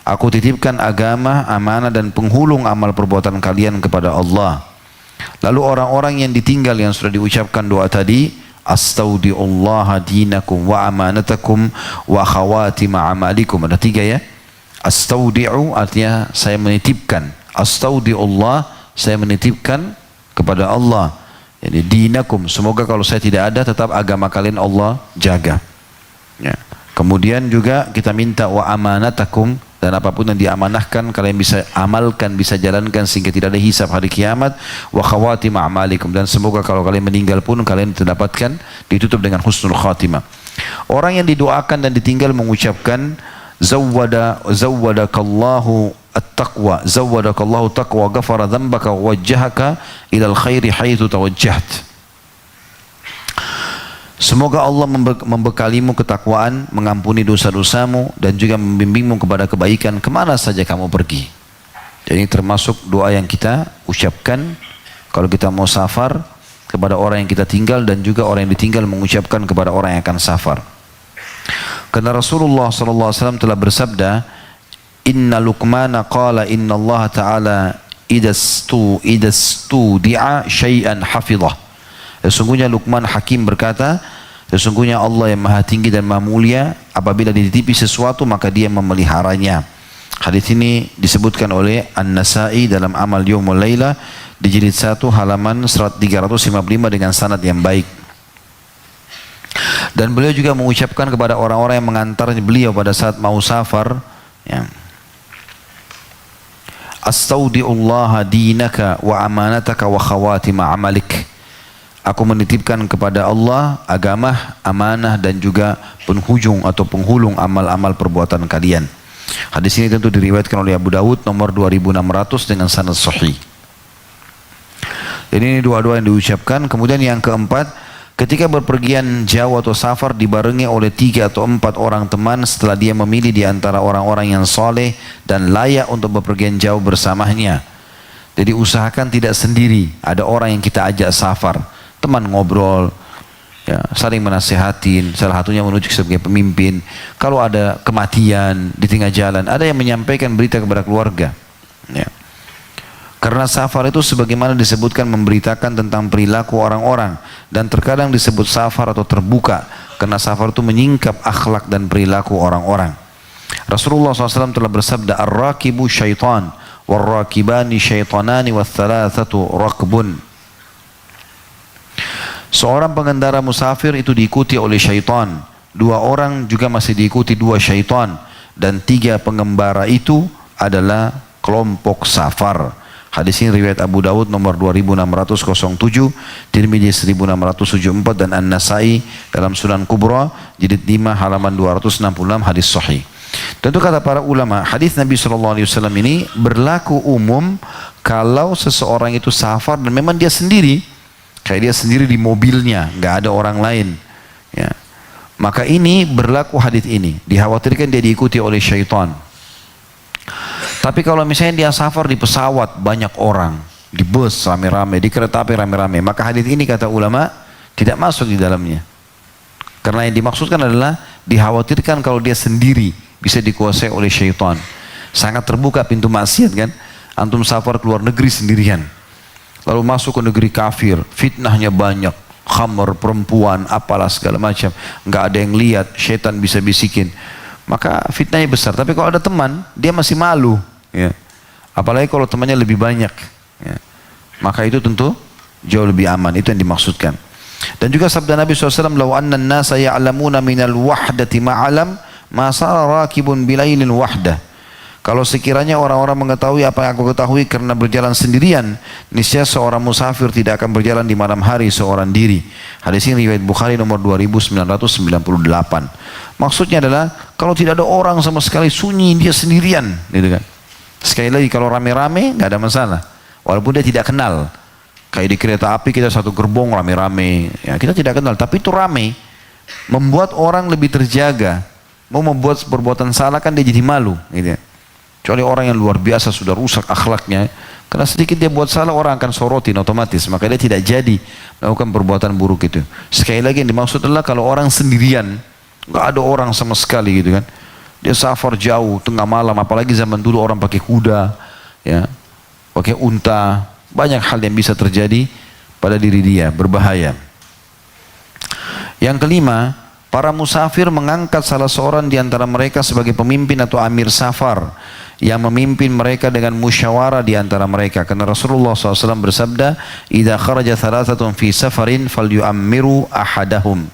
Aku titipkan agama, amanah dan penghulung amal perbuatan kalian kepada Allah. Lalu orang-orang yang ditinggal yang sudah diucapkan doa tadi, Astaudi'ullaha dinakum wa amanatakum wa khawatima amalikum. Ada tiga ya. Astaudi'u artinya saya menitipkan. Astaudi'ullah, saya menitipkan kepada Allah. Jadi dinakum, semoga kalau saya tidak ada tetap agama kalian Allah jaga. Ya. Kemudian juga kita minta wa amanatakum, dan apapun yang diamanahkan kalian bisa amalkan, bisa jalankan sehingga tidak ada hisab hari kiamat. Wa khawatima amalikum, dan semoga kalau kalian meninggal pun kalian terdapatkan ditutup dengan husnul khatimah. Orang yang didoakan dan ditinggal mengucapkan zawwadakallahu at-taqwa, zawwadakallahu taqwa, ghafara dhanbaka, wajjahaka ilal khairi haitsu tawajjaht. Semoga Allah membekalimu ketakwaan, mengampuni dosa-dosamu dan juga membimbingmu kepada kebaikan kemana saja kamu pergi. Jadi termasuk doa yang kita ucapkan kalau kita mau safar kepada orang yang kita tinggal, dan juga orang yang ditinggal mengucapkan kepada orang yang akan safar. Karena Rasulullah SAW telah bersabda, Inna Luqmana qala inna Allah Ta'ala idastu di'a syai'an hafidhah. Sesungguhnya Luqman Hakim berkata, sesungguhnya Allah yang maha tinggi dan maha mulia, apabila dititipi sesuatu maka dia memeliharanya. Hadis ini disebutkan oleh An-Nasai dalam Amal Yawmul Laila di jilid 1 halaman 355 dengan sanad yang baik. Dan beliau juga mengucapkan kepada orang-orang yang mengantar beliau pada saat mau safar, ya, Astaudi'ullaha dinaka wa amanataka wa khawatima amalik. Aku menitipkan kepada Allah agama, amanah dan juga penghujung atau penghulung amal-amal perbuatan kalian. Hadis ini tentu diriwayatkan oleh Abu Dawud nomor 2600 dengan sanad sahih. Jadi ini dua-dua yang diucapkan. Kemudian yang keempat, ketika berpergian jauh atau safar dibarengi oleh 3 atau 4 orang teman setelah dia memilih di antara orang-orang yang soleh dan layak untuk berpergian jauh bersamanya. Jadi usahakan tidak sendiri, ada orang yang kita ajak safar. teman ngobrol, ya, saling menasihatin, salah satunya menuju sebagai pemimpin. Kalau ada kematian di tengah jalan, ada yang menyampaikan berita kepada keluarga. Ya. Karena safar itu sebagaimana disebutkan memberitakan tentang perilaku orang-orang, dan terkadang disebut safar atau terbuka karena safar itu menyingkap akhlak dan perilaku orang-orang. Rasulullah SAW telah bersabda, "Ar-rakibu syaitan, wal-rakibani syaitanani, wal-thalathatu rakbun." Seorang pengendara musafir itu diikuti oleh syaitan, 2 orang juga masih diikuti 2 syaitan, dan 3 pengembara itu adalah kelompok safar. Hadis ini riwayat Abu Dawud nomor 2607, Tirmidzi 1674 dan An-Nasai dalam Sunan Kubra jilid 5 halaman 266 hadis sahih. Tentu kata para ulama, hadis Nabi SAW ini berlaku umum kalau seseorang itu safar dan memang dia sendiri, kayak dia sendiri di mobilnya, nggak ada orang lain. Ya. Maka ini berlaku hadis ini, dikhawatirkan dia diikuti oleh syaitan. Tapi kalau misalnya dia safar di pesawat banyak orang, di bus rame-rame, di kereta api rame-rame, maka hadis ini kata ulama tidak masuk di dalamnya. Karena yang dimaksudkan adalah dikhawatirkan kalau dia sendiri bisa dikuasai oleh syaitan. Sangat terbuka pintu maksiat kan? Antum safar ke luar negeri sendirian, lalu masuk ke negeri kafir, fitnahnya banyak, khamr, perempuan, apalah segala macam, nggak ada yang lihat, syaitan bisa bisikin, maka fitnahnya besar. Tapi kalau ada teman, dia masih malu, ya. Apalagi kalau temannya lebih banyak, ya. Maka itu tentu jauh lebih aman. Itu yang dimaksudkan. Dan juga sabda Nabi SAW, "Lau anna an-nasa ya'lamuna minal wahdati ma'alam, ma sara rakibun bilailin wahdah." Kalau sekiranya orang-orang mengetahui apa yang aku ketahui karena berjalan sendirian, niscaya seorang musafir tidak akan berjalan di malam hari seorang diri. Hadis ini riwayat Bukhari nomor 2998. Maksudnya adalah kalau tidak ada orang sama sekali, sunyi, dia sendirian, gitu kan. Sekali lagi kalau rame-rame nggak ada masalah, walaupun dia tidak kenal. Kayak di kereta api kita satu gerbong rame-rame, ya kita tidak kenal, tapi itu rame, membuat orang lebih terjaga. Mau membuat perbuatan salah kan dia jadi malu, gitu ya. Kecuali orang yang luar biasa sudah rusak akhlaknya, karena sedikit dia buat salah orang akan sorotin otomatis, maka dia tidak jadi melakukan perbuatan buruk itu. Sekali lagi yang dimaksud adalah kalau orang sendirian, nggak ada orang sama sekali, gitu kan. Dia safar jauh tengah malam, apalagi zaman dulu orang pakai kuda, ya, pakai unta, banyak hal yang bisa terjadi pada diri dia, berbahaya. Yang kelima, para musafir mengangkat salah seorang di antara mereka sebagai pemimpin atau amir safar yang memimpin mereka dengan musyawarah di antara mereka. Karena Rasulullah SAW bersabda, "Idza kharaja thalathatun fi safarin falyu'ammiru ahadahum."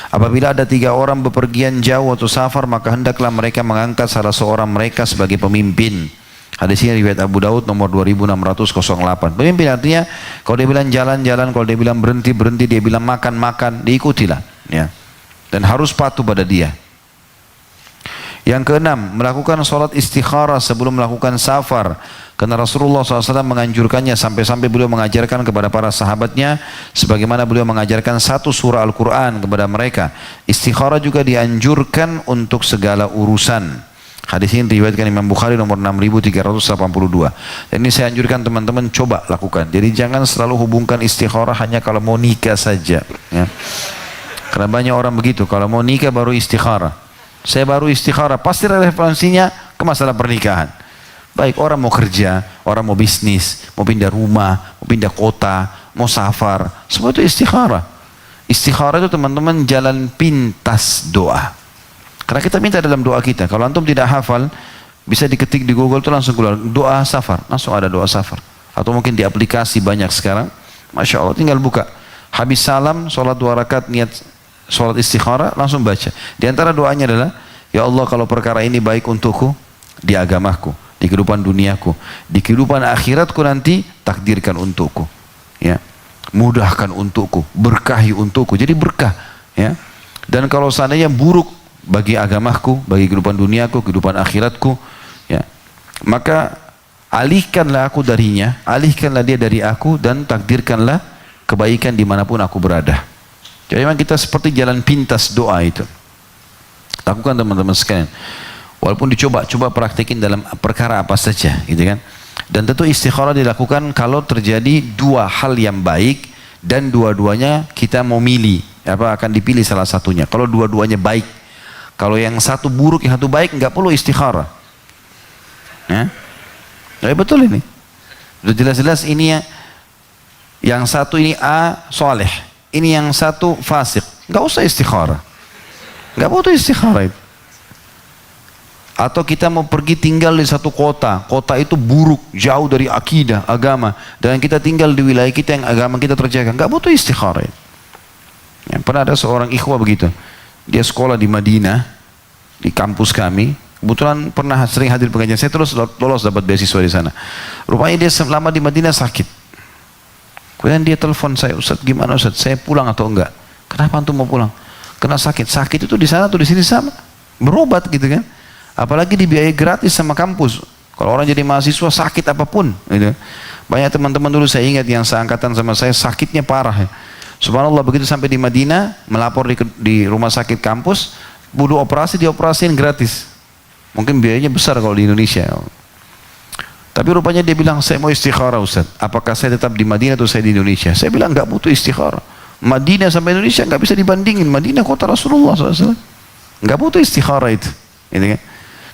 Apabila ada 3 orang bepergian jauh atau safar, maka hendaklah mereka mengangkat salah seorang mereka sebagai pemimpin. Hadis ini riwayat Abu Daud nomor 2608. Pemimpin artinya kalau dia bilang jalan-jalan, kalau dia bilang berhenti-berhenti, dia bilang makan-makan, diikutilah, ya. Dan harus patuh pada dia. Yang keenam, melakukan sholat istikharah sebelum melakukan safar. Karena Rasulullah SAW menganjurkannya sampai-sampai beliau mengajarkan kepada para sahabatnya, sebagaimana beliau mengajarkan 1 surah Al-Quran kepada mereka. Istikharah juga dianjurkan untuk segala urusan. Hadis ini diriwayatkan Imam Bukhari nomor 6382. Dan ini saya anjurkan teman-teman coba lakukan. Jadi jangan selalu hubungkan istikharah hanya kalau mau nikah saja, ya. Karena banyak orang begitu, kalau mau nikah baru istikharah. Saya baru istikharah, pasti referensinya ke masalah pernikahan. Baik orang mau kerja, orang mau bisnis, mau pindah rumah, mau pindah kota, mau safar, semua itu istikharah. Istikharah itu teman-teman jalan pintas doa. Karena kita minta dalam doa kita, kalau antum tidak hafal, bisa diketik di Google itu langsung keluar doa safar, langsung ada doa safar. Atau mungkin di aplikasi banyak sekarang, Masya Allah, tinggal buka. Habis salam, sholat 2 rakaat, niat sholat istikharah, langsung baca. Di antara doanya adalah, ya Allah kalau perkara ini baik untukku, di agamaku, di kehidupan duniaku, di kehidupan akhiratku nanti, takdirkan untukku, ya, mudahkan untukku, berkahi untukku, jadi berkah, ya. Dan kalau seandainya buruk bagi agamaku, bagi kehidupan duniaku, kehidupan akhiratku, ya, maka alihkanlah aku darinya, alihkanlah dia dari aku, dan takdirkanlah kebaikan dimanapun aku berada. Jadi memang kita seperti jalan pintas doa itu. Lakukan teman-teman sekalian. Walaupun coba praktekin dalam perkara apa saja, gitu kan. Dan tentu istikharah dilakukan kalau terjadi 2 hal yang baik dan dua-duanya kita mau milih, akan dipilih salah satunya. Kalau dua-duanya baik, kalau yang satu buruk, yang satu baik, nggak perlu istikharah. Ya, betul ini. Sudah jelas-jelas ini yang satu ini A soleh, ini yang satu fasik, nggak usah istikharah, nggak butuh istikharah itu. Atau kita mau pergi tinggal di satu kota, kota itu buruk, jauh dari akidah, agama, dan kita tinggal di wilayah kita yang agama kita terjaga, nggak butuh istikharah. Ya, pernah ada seorang ikhwah begitu, dia sekolah di Madinah, di kampus kami, kebetulan pernah sering hadir pengajian, saya terus lolos dapat beasiswa di sana. Rupanya dia selama di Madinah sakit. Kemudian dia telepon saya, Ustaz gimana Ustaz, saya pulang atau enggak? Kenapa antum mau pulang? Karena sakit itu di sana atau di sini sama, berobat gitu kan. Apalagi dibiayai gratis sama kampus. Kalau orang jadi mahasiswa sakit apapun gitu. Banyak teman-teman dulu saya ingat yang seangkatan sama saya sakitnya parah ya. Subhanallah, begitu sampai di Madinah melapor di rumah sakit kampus, butuh operasi, dioperasiin gratis. Mungkin biayanya besar kalau di Indonesia. Tapi rupanya dia bilang, saya mau istikharah Ustaz, apakah saya tetap di Madinah atau saya di Indonesia? Saya bilang nggak butuh istikharah. Madinah sampai Indonesia nggak bisa dibandingin. Madinah kota Rasulullah SAW. Nggak butuh istikharah itu gitu kan?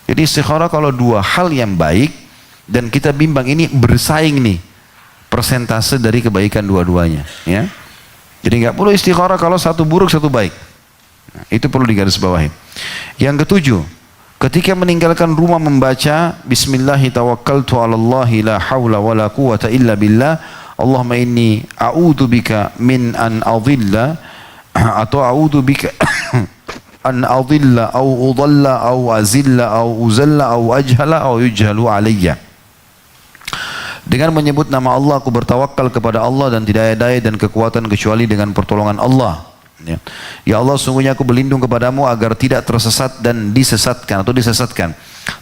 Jadi istikharah kalau dua hal yang baik dan kita bimbang ini bersaing nih persentase dari kebaikan dua-duanya, ya. Jadi nggak perlu istikharah kalau satu buruk satu baik. Nah, itu perlu digarisbawahi. Yang ketujuh, ketika meninggalkan rumah membaca Bismillahi tawakkaltu 'alallahi la haula wala quwwata illa billah. Allahumma inni a'udzubika min an adhilla atau a'udzubika an adilla au udalla au azilla au uzalla au ajhala au yujhalu alayya. Dengan menyebut nama Allah aku bertawakal kepada Allah dan tidak ada daya dan kekuatan kecuali dengan pertolongan Allah. Ya Allah, sungguhnya aku berlindung kepadamu agar tidak tersesat dan disesatkan atau disesatkan,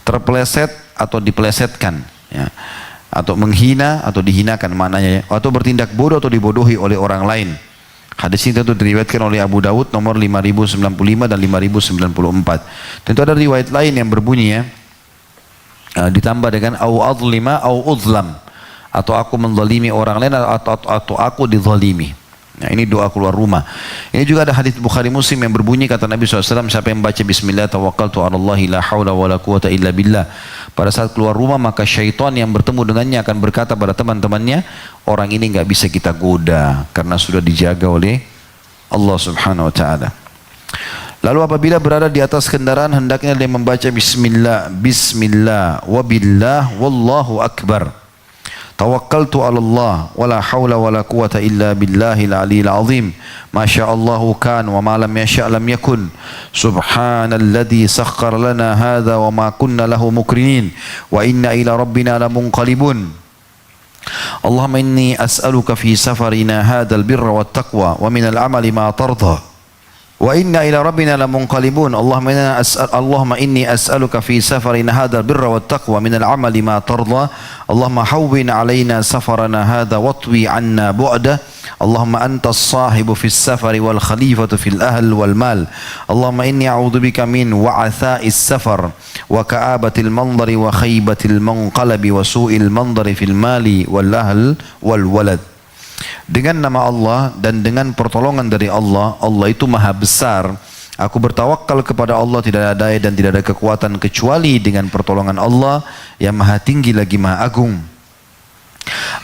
terpeleset atau dipelesetkan, ya. Atau menghina atau dihinakan maknanya, ya. Atau bertindak bodoh atau dibodohi oleh orang lain. Hadis ini tentu diriwayatkan oleh Abu Dawud nomor 5095 dan 5094. Tentu ada riwayat lain yang berbunyi, ya, ditambah dengan au adlima au udlam, atau aku menzalimi orang lain atau aku dizalimi. Nah, ini doa keluar rumah. Ini juga ada hadis Bukhari Muslim yang berbunyi, kata Nabi SAW, siapa yang baca Bismillah tawakkaltu 'alallahi la haula wala quwwata illa billah, pada saat keluar rumah maka syaitan yang bertemu dengannya akan berkata pada teman-temannya, orang ini nggak bisa kita goda karena sudah dijaga oleh Allah Subhanahu wa taala. Lalu apabila berada di atas kendaraan hendaknya dia membaca Bismillah, Bismillah, wabillah, wallahu akbar. Tawakkaltu 'ala Allah wala haula wala quwwata illa billahil aliyil azim. Masyaallahu kan wa ma lam yasha' lam yakun. Subhanalladzi sakhkhara lana hadza wa ma kunna lahu mukrinin wa inna ila rabbina lamunqalibun. Allahumma inni as'aluka fi safarina hadzal birra wat taqwa wa minal amali ma tarda. Wa inna ila rabbina lamunqalibun. Allahumma inni as'aluka fi safarina hadzal birra wat taqwa min al-amali ma tarda. Allahumma hawwin 'alaina safarana hadza watwi 'anna bu'da. Allahumma antas sahibu fis safari wal khalifatu fil ahl wal mal. Allahumma inni a'udzubika min wa'atha'is safar wa ka'abatil mandari wa khaybatil munqalabi wa su'il mandari fil mali wal ahl wal walad. Dengan nama Allah dan dengan pertolongan dari Allah, Allah itu maha besar. Aku bertawakal kepada Allah, tidak ada daya dan tidak ada kekuatan kecuali dengan pertolongan Allah yang maha tinggi lagi maha agung.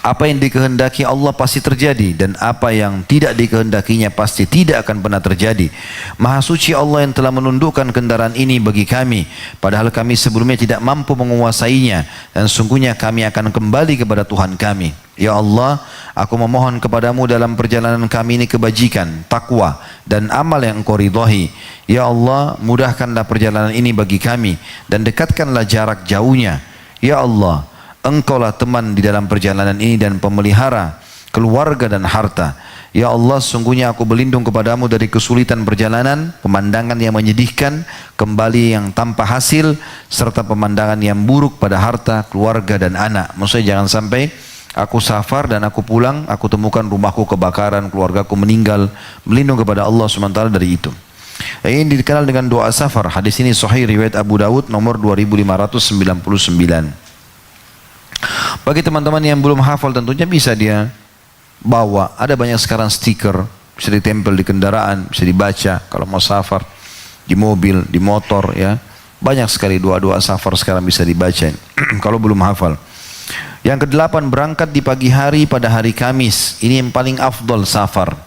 Apa yang dikehendaki Allah pasti terjadi, dan apa yang tidak dikehendakinya pasti tidak akan pernah terjadi. Maha suci Allah yang telah menundukkan kendaraan ini bagi kami, padahal kami sebelumnya tidak mampu menguasainya, dan sungguhnya kami akan kembali kepada Tuhan kami. Ya Allah, aku memohon kepadamu dalam perjalanan kami ini kebajikan, takwa, dan amal yang Engkau ridhai. Ya Allah, mudahkanlah perjalanan ini bagi kami, dan dekatkanlah jarak jauhnya. Ya Allah, Engkaulah teman di dalam perjalanan ini dan pemelihara keluarga dan harta. Ya Allah, sungguhnya aku berlindung kepadamu dari kesulitan perjalanan, pemandangan yang menyedihkan, kembali yang tanpa hasil, serta pemandangan yang buruk pada harta, keluarga dan anak. Maksudnya jangan sampai aku safar dan aku pulang, aku temukan rumahku kebakaran, keluargaku meninggal. Berlindung kepada Allah SWT dari itu. Ini dikenal dengan doa safar. Hadis ini sahih riwayat Abu Dawud nomor 2599. Bagi teman-teman yang belum hafal tentunya bisa dia bawa. Ada banyak sekarang stiker, bisa ditempel di kendaraan, bisa dibaca kalau mau safar, di mobil, di motor ya. Banyak sekali doa-doa safar sekarang bisa dibaca kalau belum hafal. Yang kedelapan, berangkat di pagi hari pada hari Kamis. Ini yang paling afdal safar.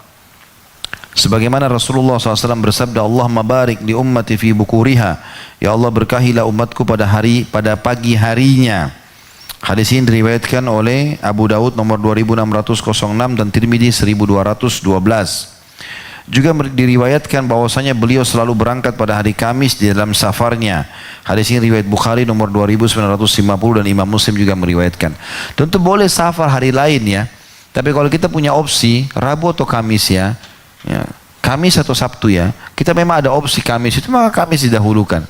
Sebagaimana Rasulullah SAW bersabda, Allahumma barik di ummati fi bukuriha. Ya Allah, berkahilah umatku pada pagi harinya. Hadis ini diriwayatkan oleh Abu Daud nomor 2606 dan Tirmidzi 1212. Juga diriwayatkan bahwasanya beliau selalu berangkat pada hari Kamis di dalam safarnya. Hadis ini riwayat Bukhari nomor 2950 dan Imam Muslim juga meriwayatkan. Tentu boleh safar hari lain ya. Tapi kalau kita punya opsi Rabu atau Kamis ya, Kamis atau Sabtu ya, kita memang ada opsi Kamis itu, maka Kamis didahulukan.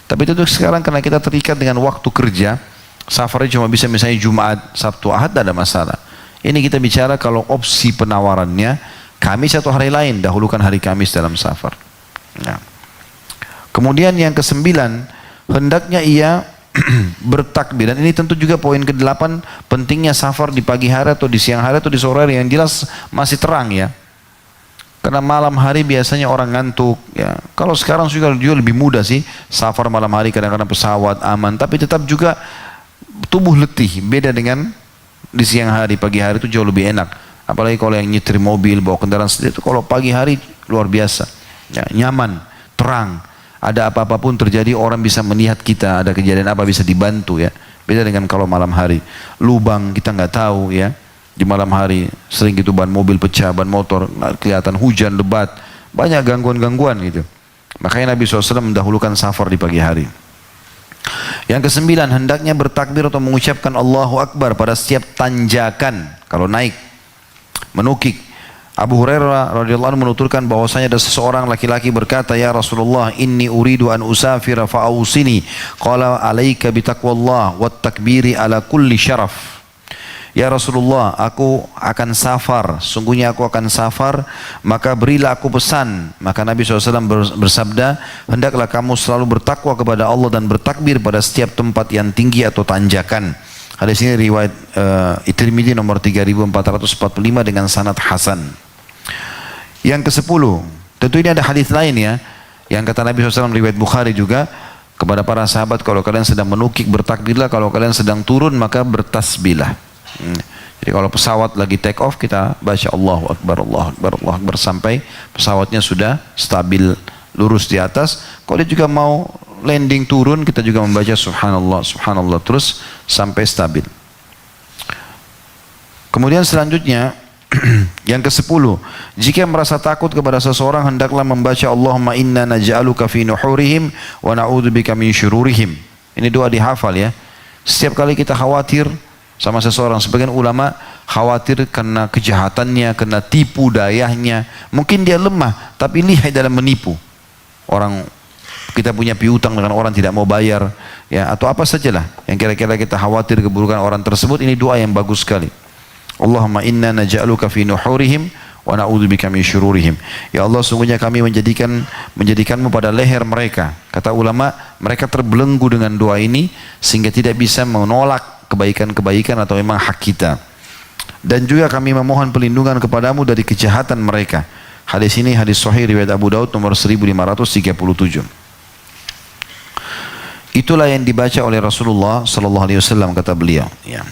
Tapi tentu sekarang karena kita terikat dengan waktu kerja, safarnya cuma bisa misalnya Jumat, Sabtu, Ahad, tidak ada masalah. Ini kita bicara kalau opsi penawarannya Kamis atau hari lain, dahulukan hari Kamis dalam safar. Nah. Kemudian yang kesembilan, hendaknya ia bertakbir. Dan ini tentu juga poin ke-8, pentingnya safar di pagi hari atau di siang hari atau di sore hari, yang jelas masih terang ya. Karena malam hari biasanya orang ngantuk ya. Kalau sekarang juga lebih mudah sih, safar malam hari kadang-kadang pesawat aman, tapi tetap juga tubuh letih. Beda dengan di siang hari, pagi hari itu jauh lebih enak. Apalagi kalau yang nyetir mobil, bawa kendaraan sendiri itu kalau pagi hari luar biasa. Ya, nyaman, terang. Ada apa-apa pun terjadi, orang bisa melihat kita, ada kejadian apa bisa dibantu ya. Beda dengan kalau malam hari. Lubang kita nggak tahu ya. Di malam hari sering gitu ban mobil pecah, ban motor, kelihatan hujan, lebat. Banyak gangguan-gangguan gitu. Makanya Nabi SAW mendahulukan safar di pagi hari. Yang kesembilan, hendaknya bertakbir atau mengucapkan Allahu Akbar pada setiap tanjakan kalau naik, menukik. Abu Hurairah radhiyallahu anhu menuturkan bahwasanya ada seseorang laki-laki berkata, ya Rasulullah, inni uridu an usafira fa'ausini. Qala alaika bitaqwallah wat takbiri ala kulli syaraf. Ya Rasulullah, aku akan safar, sungguhnya aku akan safar, maka berilah aku pesan. Maka Nabi SAW bersabda, hendaklah kamu selalu bertakwa kepada Allah dan bertakbir pada setiap tempat yang tinggi atau tanjakan. Hadis ini riwayat Tirmidzi nomor 3445 dengan sanad hasan. Yang ke-10, tentu ini ada hadis lain ya, yang kata Nabi SAW riwayat Bukhari juga, kepada para sahabat, kalau kalian sedang menukik bertakbirlah, kalau kalian sedang turun maka bertasbihlah. Jadi kalau pesawat lagi take off, kita baca Allahu Akbar, Allahu Akbar, Allahu Akbar sampai pesawatnya sudah stabil lurus di atas. Kalau dia juga mau landing turun, kita juga membaca Subhanallah, Subhanallah terus sampai stabil. Kemudian selanjutnya yang ke-10, jika merasa takut kepada seseorang, hendaklah membaca Allahumma inna naj'aluka fi nuhurihim wa na'udzubika min syururihim. Ini doa dihafal ya. Setiap kali kita khawatir sama seseorang, sebagian ulama khawatir karena kejahatannya, karena tipu dayanya. Mungkin dia lemah, tapi lihai dalam menipu. Orang kita punya piutang dengan orang tidak mau bayar, ya, atau apa sajalah yang kira-kira kita khawatir keburukan orang tersebut. Ini doa yang bagus sekali. Allahumma inna naj'aluka fi nuhurihim wa na'udzubika min syururihim. Ya Allah, sungguhnya kami menjadikanmu pada leher mereka. Kata ulama, mereka terbelenggu dengan doa ini sehingga tidak bisa menolak kebaikan-kebaikan atau memang hak kita. Dan juga kami memohon perlindungan kepadamu dari kejahatan mereka. Hadis ini hadis sahih riwayat Abu Daud nomor 1537. Itulah yang dibaca oleh Rasulullah sallallahu alaihi wasallam, kata beliau ya.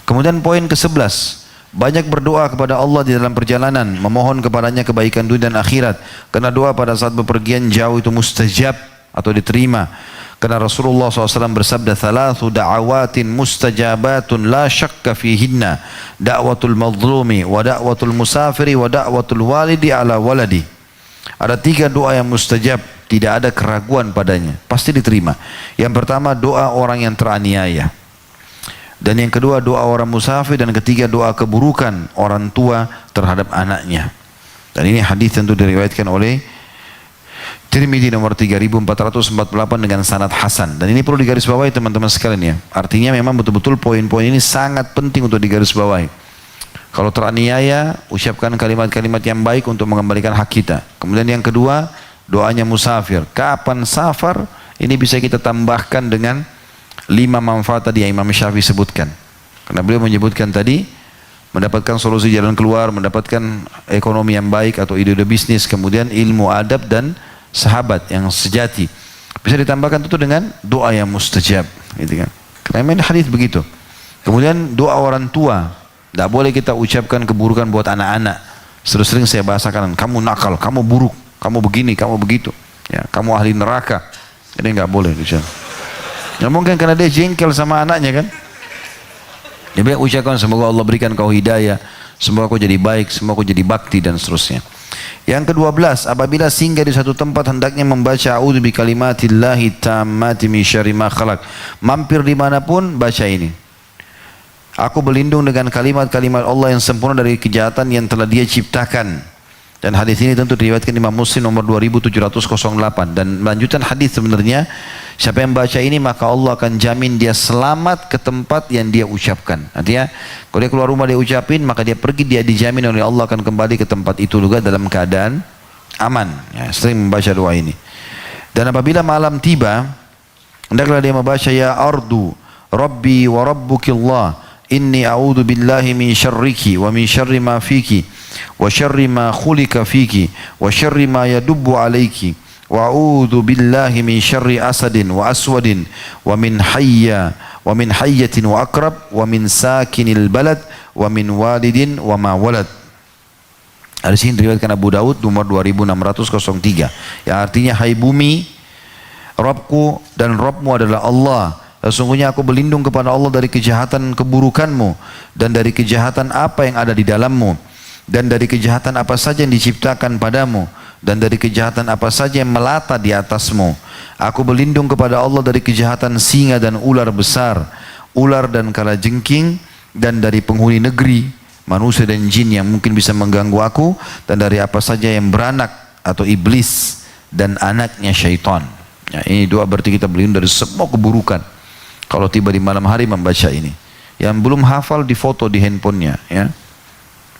Kemudian poin ke-11, banyak berdoa kepada Allah di dalam perjalanan, memohon kepadanya kebaikan dunia dan akhirat. Karena doa pada saat bepergian jauh itu mustajab atau diterima. Karena Rasulullah SAW bersabda, thalathu da'awatin mustajabatun la syakka fihinna, da'watul mazlumi wa da'watul musafiri wa da'watul walidi ala waladi. Ada 3 doa yang mustajab, tidak ada keraguan padanya, pasti diterima. Yang pertama, doa orang yang teraniaya. Dan yang kedua, doa orang musafir. Dan ketiga, doa keburukan orang tua terhadap anaknya. Dan ini hadis tentu diriwayatkan oleh Tirmidzi nomor 3448 dengan sanad hasan. Dan ini perlu digarisbawahi teman-teman sekalian ya. Artinya memang betul-betul poin-poin ini sangat penting untuk digarisbawahi. Kalau teraniaya, ucapkan kalimat-kalimat yang baik untuk mengembalikan hak kita. Kemudian yang kedua, doanya musafir. Kapan safar? Ini bisa kita tambahkan dengan 5 manfaat tadi yang Imam Syafi'i sebutkan. Karena beliau menyebutkan tadi mendapatkan solusi jalan keluar, mendapatkan ekonomi yang baik atau ide-ide bisnis, kemudian ilmu adab dan sahabat yang sejati. Bisa ditambahkan tentu dengan doa yang mustajab, gitu kan. Karena ini hadis begitu. Kemudian doa orang tua, tidak boleh kita ucapkan keburukan buat anak-anak. Sering saya bahasakan, kamu nakal, kamu buruk, kamu begini, kamu begitu, ya, kamu ahli neraka. Ini nggak boleh ucap. Ya mungkin karena dia jengkel sama anaknya kan. Dia baik ucapkan semoga Allah berikan kau hidayah, semoga kau jadi baik, semoga kau jadi bakti dan seterusnya. Yang ke-12, apabila singgah di satu tempat hendaknya membaca a'udzu bikalimatillahi tammati min syarri ma khalaq. Mampir dimanapun baca ini. Aku berlindung dengan kalimat-kalimat Allah yang sempurna dari kejahatan yang telah Dia ciptakan. Dan hadis ini tentu diriwayatkan Imam Muslim nomor 2708. Dan lanjutan hadis sebenarnya, siapa yang baca ini maka Allah akan jamin dia selamat ke tempat yang dia ucapkan. Artinya kalau dia keluar rumah dia ucapin, maka dia pergi, dia dijamin oleh Allah akan kembali ke tempat itu juga dalam keadaan aman. Ya, sering membaca doa ini. Dan apabila malam tiba, hendaklah dia membaca ya ardu rabbi wa rabbukillah inni a'udzu billahi min syarriki wa min syarri ma fiki wa syarri ma khulika fiki wa syarri ma yadubbu alayki wa a'udzu billahi min syarri asadin wa aswadin wa min hayyatin wa akrab wa min sakinil balad wa min walidin wa ma walad. Hadis ini diriwayatkan Abu Daud nomor 2603, yang artinya hai bumi, Rabbku dan Rabbmu adalah Allah. Sesungguhnya aku berlindung kepada Allah dari kejahatan keburukanmu dan dari kejahatan apa yang ada di dalammu dan dari kejahatan apa saja yang diciptakan padamu dan dari kejahatan apa saja yang melata di atasmu. Aku berlindung kepada Allah dari kejahatan singa dan ular besar, ular dan kalajengking, dan dari penghuni negeri, manusia dan jin yang mungkin bisa mengganggu aku, dan dari apa saja yang beranak atau iblis dan anaknya syaitan. Ya, ini doa berarti kita berlindung dari semua keburukan. Kalau tiba di malam hari membaca ini. Yang belum hafal difoto di handphonenya, ya.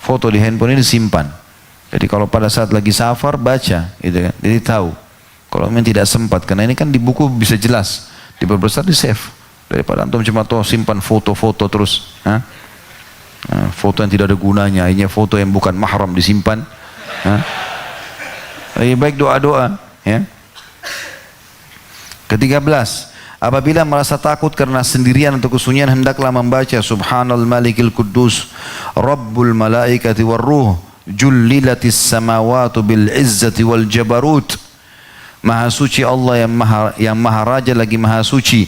Foto di handphone ini simpan. Jadi kalau pada saat lagi safar baca, gitu kan. Jadi tahu. Kalau memang tidak sempat, karena ini kan di buku bisa jelas, diperbesar di save. Daripada antum cuma simpan foto-foto terus, ha? Nah, foto yang tidak ada gunanya, akhirnya foto yang bukan mahram disimpan. Ha? Lebih baik doa-doa, ya. Ke-13, apabila merasa takut karena sendirian atau kesunyian, hendaklah membaca Subhanal Malikil Quddus Rabbul Malaikati Warruh Jullilatis Samawatu Bil Izzati Wal Jabarut. Maha suci Allah yang maha raja lagi maha suci,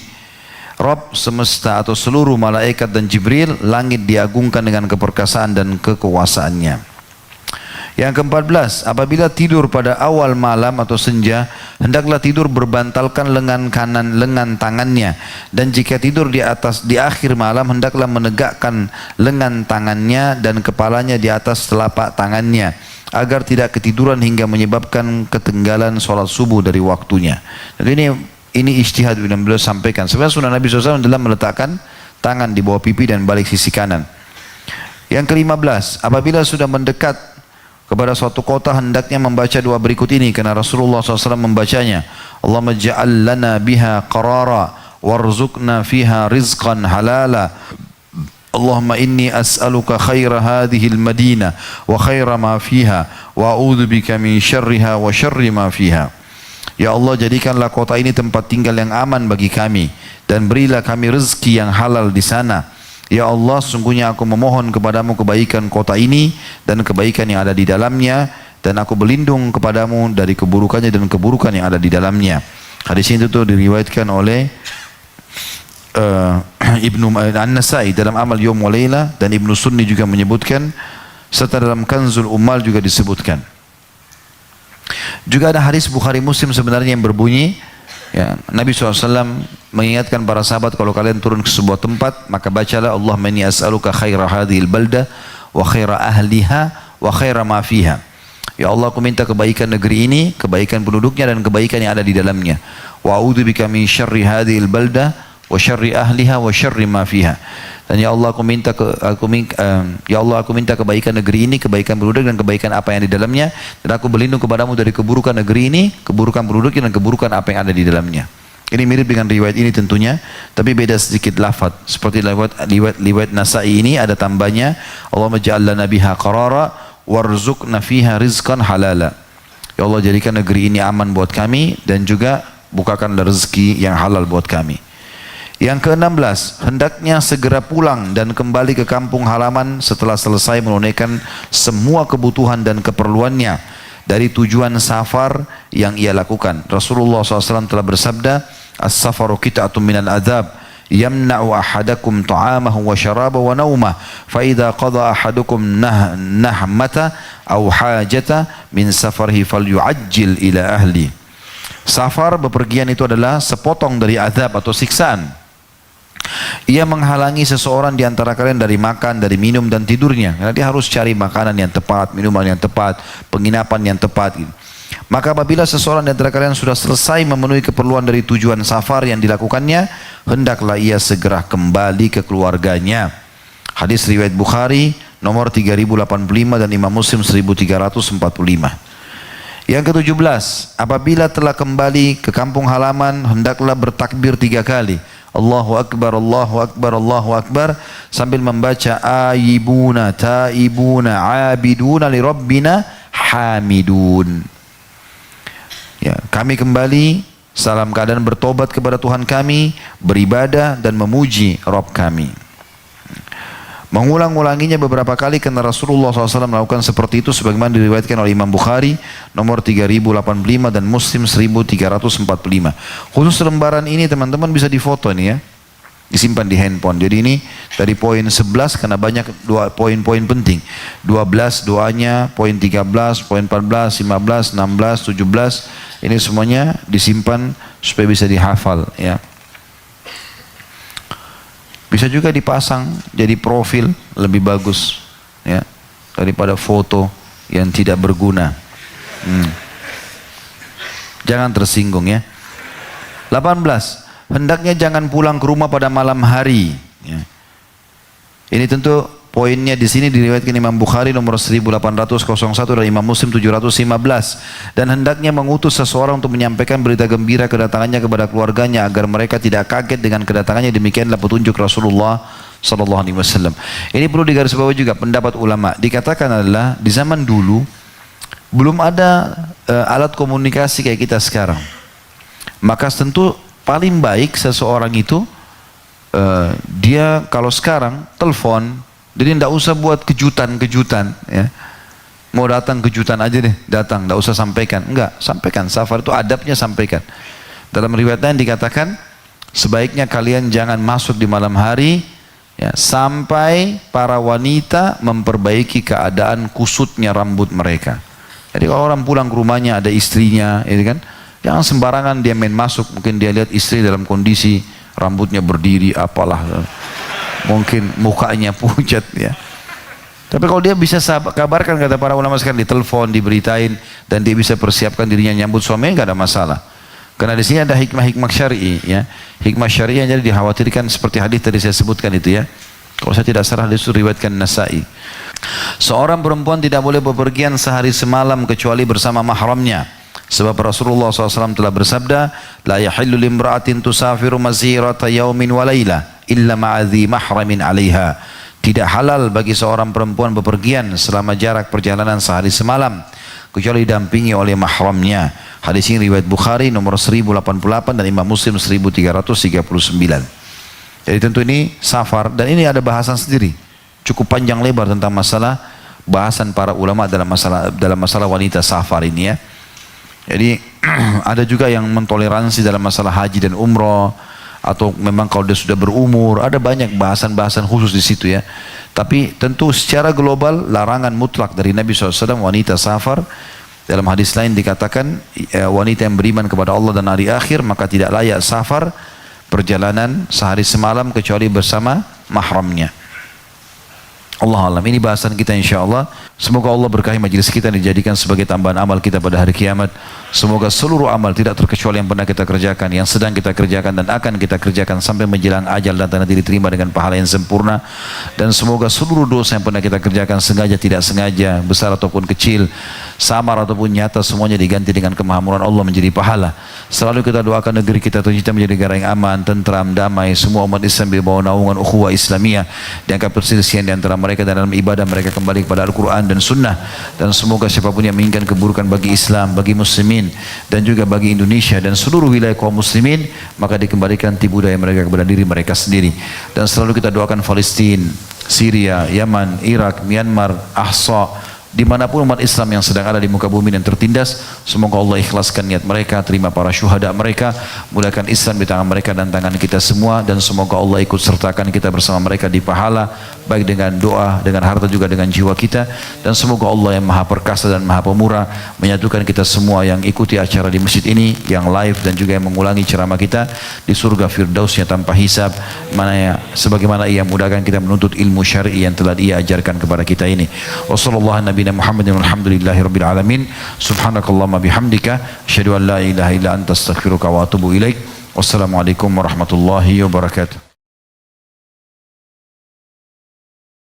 Rabb semesta atau seluruh malaikat dan Jibril, langit diagungkan dengan keperkasaan dan kekuasaannya. Yang ke-14, apabila tidur pada awal malam atau senja, hendaklah tidur berbantalkan lengan kanan lengan tangannya, dan jika tidur di akhir malam, hendaklah menegakkan lengan tangannya dan kepalanya di atas telapak tangannya, agar tidak ketiduran hingga menyebabkan ketinggalan sholat subuh dari waktunya. Jadi ini ijtihad yang beliau sampaikan. Sebenarnya sunnah Nabi SAW adalah meletakkan tangan di bawah pipi dan balik sisi kanan. Yang ke-15, apabila sudah mendekat kepada suatu kota, hendaknya membaca doa berikut ini, karena Rasulullah SAW membacanya. Allahumma ja'al lana biha qarara warzuqna fiha rizqan halala. Allahumma inni as'aluka khaira hadhil madinah wa khaira ma fiha wa a'udzu bika min syarriha wa syarri ma fiha. Ya Allah, jadikanlah kota ini tempat tinggal yang aman bagi kami, dan berilah kami rezeki yang halal di sana. Ya Allah, sungguhnya aku memohon kepadamu kebaikan kota ini dan kebaikan yang ada di dalamnya, dan aku berlindung kepadamu dari keburukannya dan keburukan yang ada di dalamnya. Hadis ini itu diriwayatkan oleh Ibnu An-Nasai dalam Amal Yawm wa Layla, dan Ibnu Sunni juga menyebutkan, serta dalam Kanzul Ummal juga disebutkan. Juga ada hadis Bukhari Muslim sebenarnya yang berbunyi, ya, Nabi SAW mengingatkan para sahabat, kalau kalian turun ke sebuah tempat, maka bacalah Allahumma inni as'aluka khaira hadhil balda wa khaira ahliha wa khaira ma fiha. Ya Allah, aku minta kebaikan negeri ini, kebaikan penduduknya dan kebaikan yang ada di dalamnya. Wa a'udzu bika min syarri hadhil balda wa syarri ahliha wa syarri ma fiha. Dan ya Allah, aku minta kebaikan negeri ini, kebaikan penduduk dan kebaikan apa yang di dalamnya, dan aku berlindung kepadamu dari keburukan negeri ini, keburukan penduduknya dan keburukan apa yang ada di dalamnya. Ini mirip dengan riwayat ini tentunya, tapi beda sedikit lafaz. Seperti riwayat Nasa'i ini ada tambahnya, Allahumma ja'al lana biha qarara warzuqna fiha rizqan halala. Ya Allah, jadikan negeri ini aman buat kami dan juga bukakanlah rezeki yang halal buat kami. Yang ke-16, hendaknya segera pulang dan kembali ke kampung halaman setelah selesai menunaikan semua kebutuhan dan keperluannya dari tujuan safar yang ia lakukan. Rasulullah SAW telah bersabda, as-safaru qit'atun minal adhab yamna'u ahadakum ta'amahu wa syarabahu wa naumah fa idza qada ahadukum nahmata aw hajata min safarihi falyu'ajjil ila ahli. Safar, bepergian itu adalah sepotong dari azab atau siksaan. Ia menghalangi seseorang di antara kalian dari makan, dari minum dan tidurnya. Karena dia harus cari makanan yang tepat, minuman yang tepat, penginapan yang tepat. Maka apabila seseorang di antara kalian sudah selesai memenuhi keperluan dari tujuan safar yang dilakukannya, hendaklah ia segera kembali ke keluarganya. Hadis riwayat Bukhari nomor 3085 dan Imam Muslim 1345. Yang ke-17, apabila telah kembali ke kampung halaman, hendaklah bertakbir 3 kali. Allahu Akbar, Allahu Akbar, Allahu Akbar, sambil membaca ayibuna, taibuna, abiduna li rabbina hamidun. Ya, kami kembali dalam keadaan bertobat kepada Tuhan kami, beribadah dan memuji Rabb kami. Mengulang-ulanginya beberapa kali karena Rasulullah SAW melakukan seperti itu sebagaimana diriwayatkan oleh Imam Bukhari nomor 3085 dan Muslim 1345. Khusus lembaran ini teman-teman bisa difoto ini ya, disimpan di handphone. Jadi ini dari poin 11 karena banyak poin-poin penting. 12 doanya, poin 13, poin 14, 15, 16, 17, ini semuanya disimpan supaya bisa dihafal ya. Bisa juga dipasang jadi profil, lebih bagus ya daripada foto yang tidak berguna. Jangan tersinggung ya. 18, hendaknya jangan pulang ke rumah pada malam hari ya. Ini tentu poinnya di sini diriwayatkan Imam Bukhari nomor 1801 dan Imam Muslim 715. Dan hendaknya mengutus seseorang untuk menyampaikan berita gembira kedatangannya kepada keluarganya agar mereka tidak kaget dengan kedatangannya. Demikianlah petunjuk Rasulullah sallallahu alaihi wasallam. Ini perlu digarisbawahi juga pendapat ulama. Dikatakan adalah di zaman dulu belum ada alat komunikasi kayak kita sekarang. Maka tentu paling baik seseorang itu dia kalau sekarang telepon. Jadi tidak usah buat kejutan-kejutan ya. Mau datang kejutan aja deh, datang, tidak usah sampaikan. Enggak, sampaikan. Safar itu adabnya sampaikan. Dalam riwayat lain dikatakan sebaiknya kalian jangan masuk di malam hari ya, sampai para wanita memperbaiki keadaan kusutnya rambut mereka. Jadi kalau orang pulang ke rumahnya ada istrinya, ya kan? Jangan sembarangan dia main masuk. Mungkin dia lihat istri dalam kondisi rambutnya berdiri, apalah. Mungkin mukanya pucat ya. Tapi kalau dia bisa kabarkan, kata para ulama sekarang, ditelepon, diberitain, dan dia bisa persiapkan dirinya nyambut suaminya, nggak ada masalah. Karena di sini ada hikmah-hikmah syar'i ya. Hikmah syar'i yang jadi dikhawatirkan seperti hadis tadi saya sebutkan itu ya. Kalau saya tidak salah hadis itu riwayatkan Nasa'i. Seorang perempuan tidak boleh bepergian sehari semalam kecuali bersama mahramnya. Sebab Rasulullah SAW telah bersabda, la yahillu limra'atin tusafiru mazirata yaumin wa layla illa ma'adhi mahramin 'alaiha. Tidak halal bagi seorang perempuan bepergian selama jarak perjalanan sehari semalam kecuali didampingi oleh mahramnya. Hadis ini riwayat Bukhari nomor 1088 dan Imam Muslim 1339. Jadi tentu ini safar, dan ini ada bahasan sendiri cukup panjang lebar tentang masalah bahasan para ulama dalam masalah wanita safar ini ya. Jadi ada juga yang mentoleransi dalam masalah haji dan umroh, atau memang kalau dia sudah berumur, ada banyak bahasan-bahasan khusus di situ ya. Tapi tentu secara global larangan mutlak dari Nabi SAW wanita safar. Dalam hadis lain dikatakan wanita yang beriman kepada Allah dan hari akhir maka tidak layak safar perjalanan sehari semalam kecuali bersama mahramnya. Allah alam. Ini bahasan kita insyaAllah. Semoga Allah berkahi majelis kita dijadikan sebagai tambahan amal kita pada hari kiamat. Semoga seluruh amal tidak terkecuali yang pernah kita kerjakan, yang sedang kita kerjakan dan akan kita kerjakan sampai menjelang ajal dan nanti diterima dengan pahala yang sempurna. Dan semoga seluruh dosa yang pernah kita kerjakan sengaja tidak sengaja, besar ataupun kecil, samar ataupun nyata, semuanya diganti dengan kemahamuran Allah menjadi pahala. Selalu kita doakan negeri kita tercipta menjadi negara yang aman, tentram, damai, semua umat Islam di bawah naungan ukhuwah Islamiyah, diangkat perselisihan di antara mereka dan dalam ibadah mereka kembali kepada Al-Quran dan Sunnah. Dan semoga siapapun yang menginginkan keburukan bagi Islam, bagi muslimin dan juga bagi Indonesia dan seluruh wilayah kaum muslimin, maka dikembalikan tipu daya mereka kepada diri mereka sendiri. Dan selalu kita doakan Palestina, Syria, Yaman, Irak, Myanmar, Ahsa, dimanapun umat Islam yang sedang ada di muka bumi dan tertindas, semoga Allah ikhlaskan niat mereka, terima para syuhada mereka, mulakan Islam di tangan mereka dan tangan kita semua, dan semoga Allah ikut sertakan kita bersama mereka di pahala, baik dengan doa, dengan harta juga dengan jiwa kita. Dan semoga Allah yang maha perkasa dan maha pemurah menyatukan kita semua yang ikuti acara di masjid ini, yang live dan juga yang mengulangi ceramah kita di surga firdausnya tanpa hisab, sebagaimana ia mudahkan kita menuntut ilmu syar'i yang telah ia ajarkan kepada kita ini. Wassalamualaikum Muhammadin walhamdulillahi rabbil alamin. Subhanakallahumma bihamdika asyhadu an la ilaha illa anta astaghfiruka wa atubu ilaik. Wassalamualaikum warahmatullahi wabarakatuh.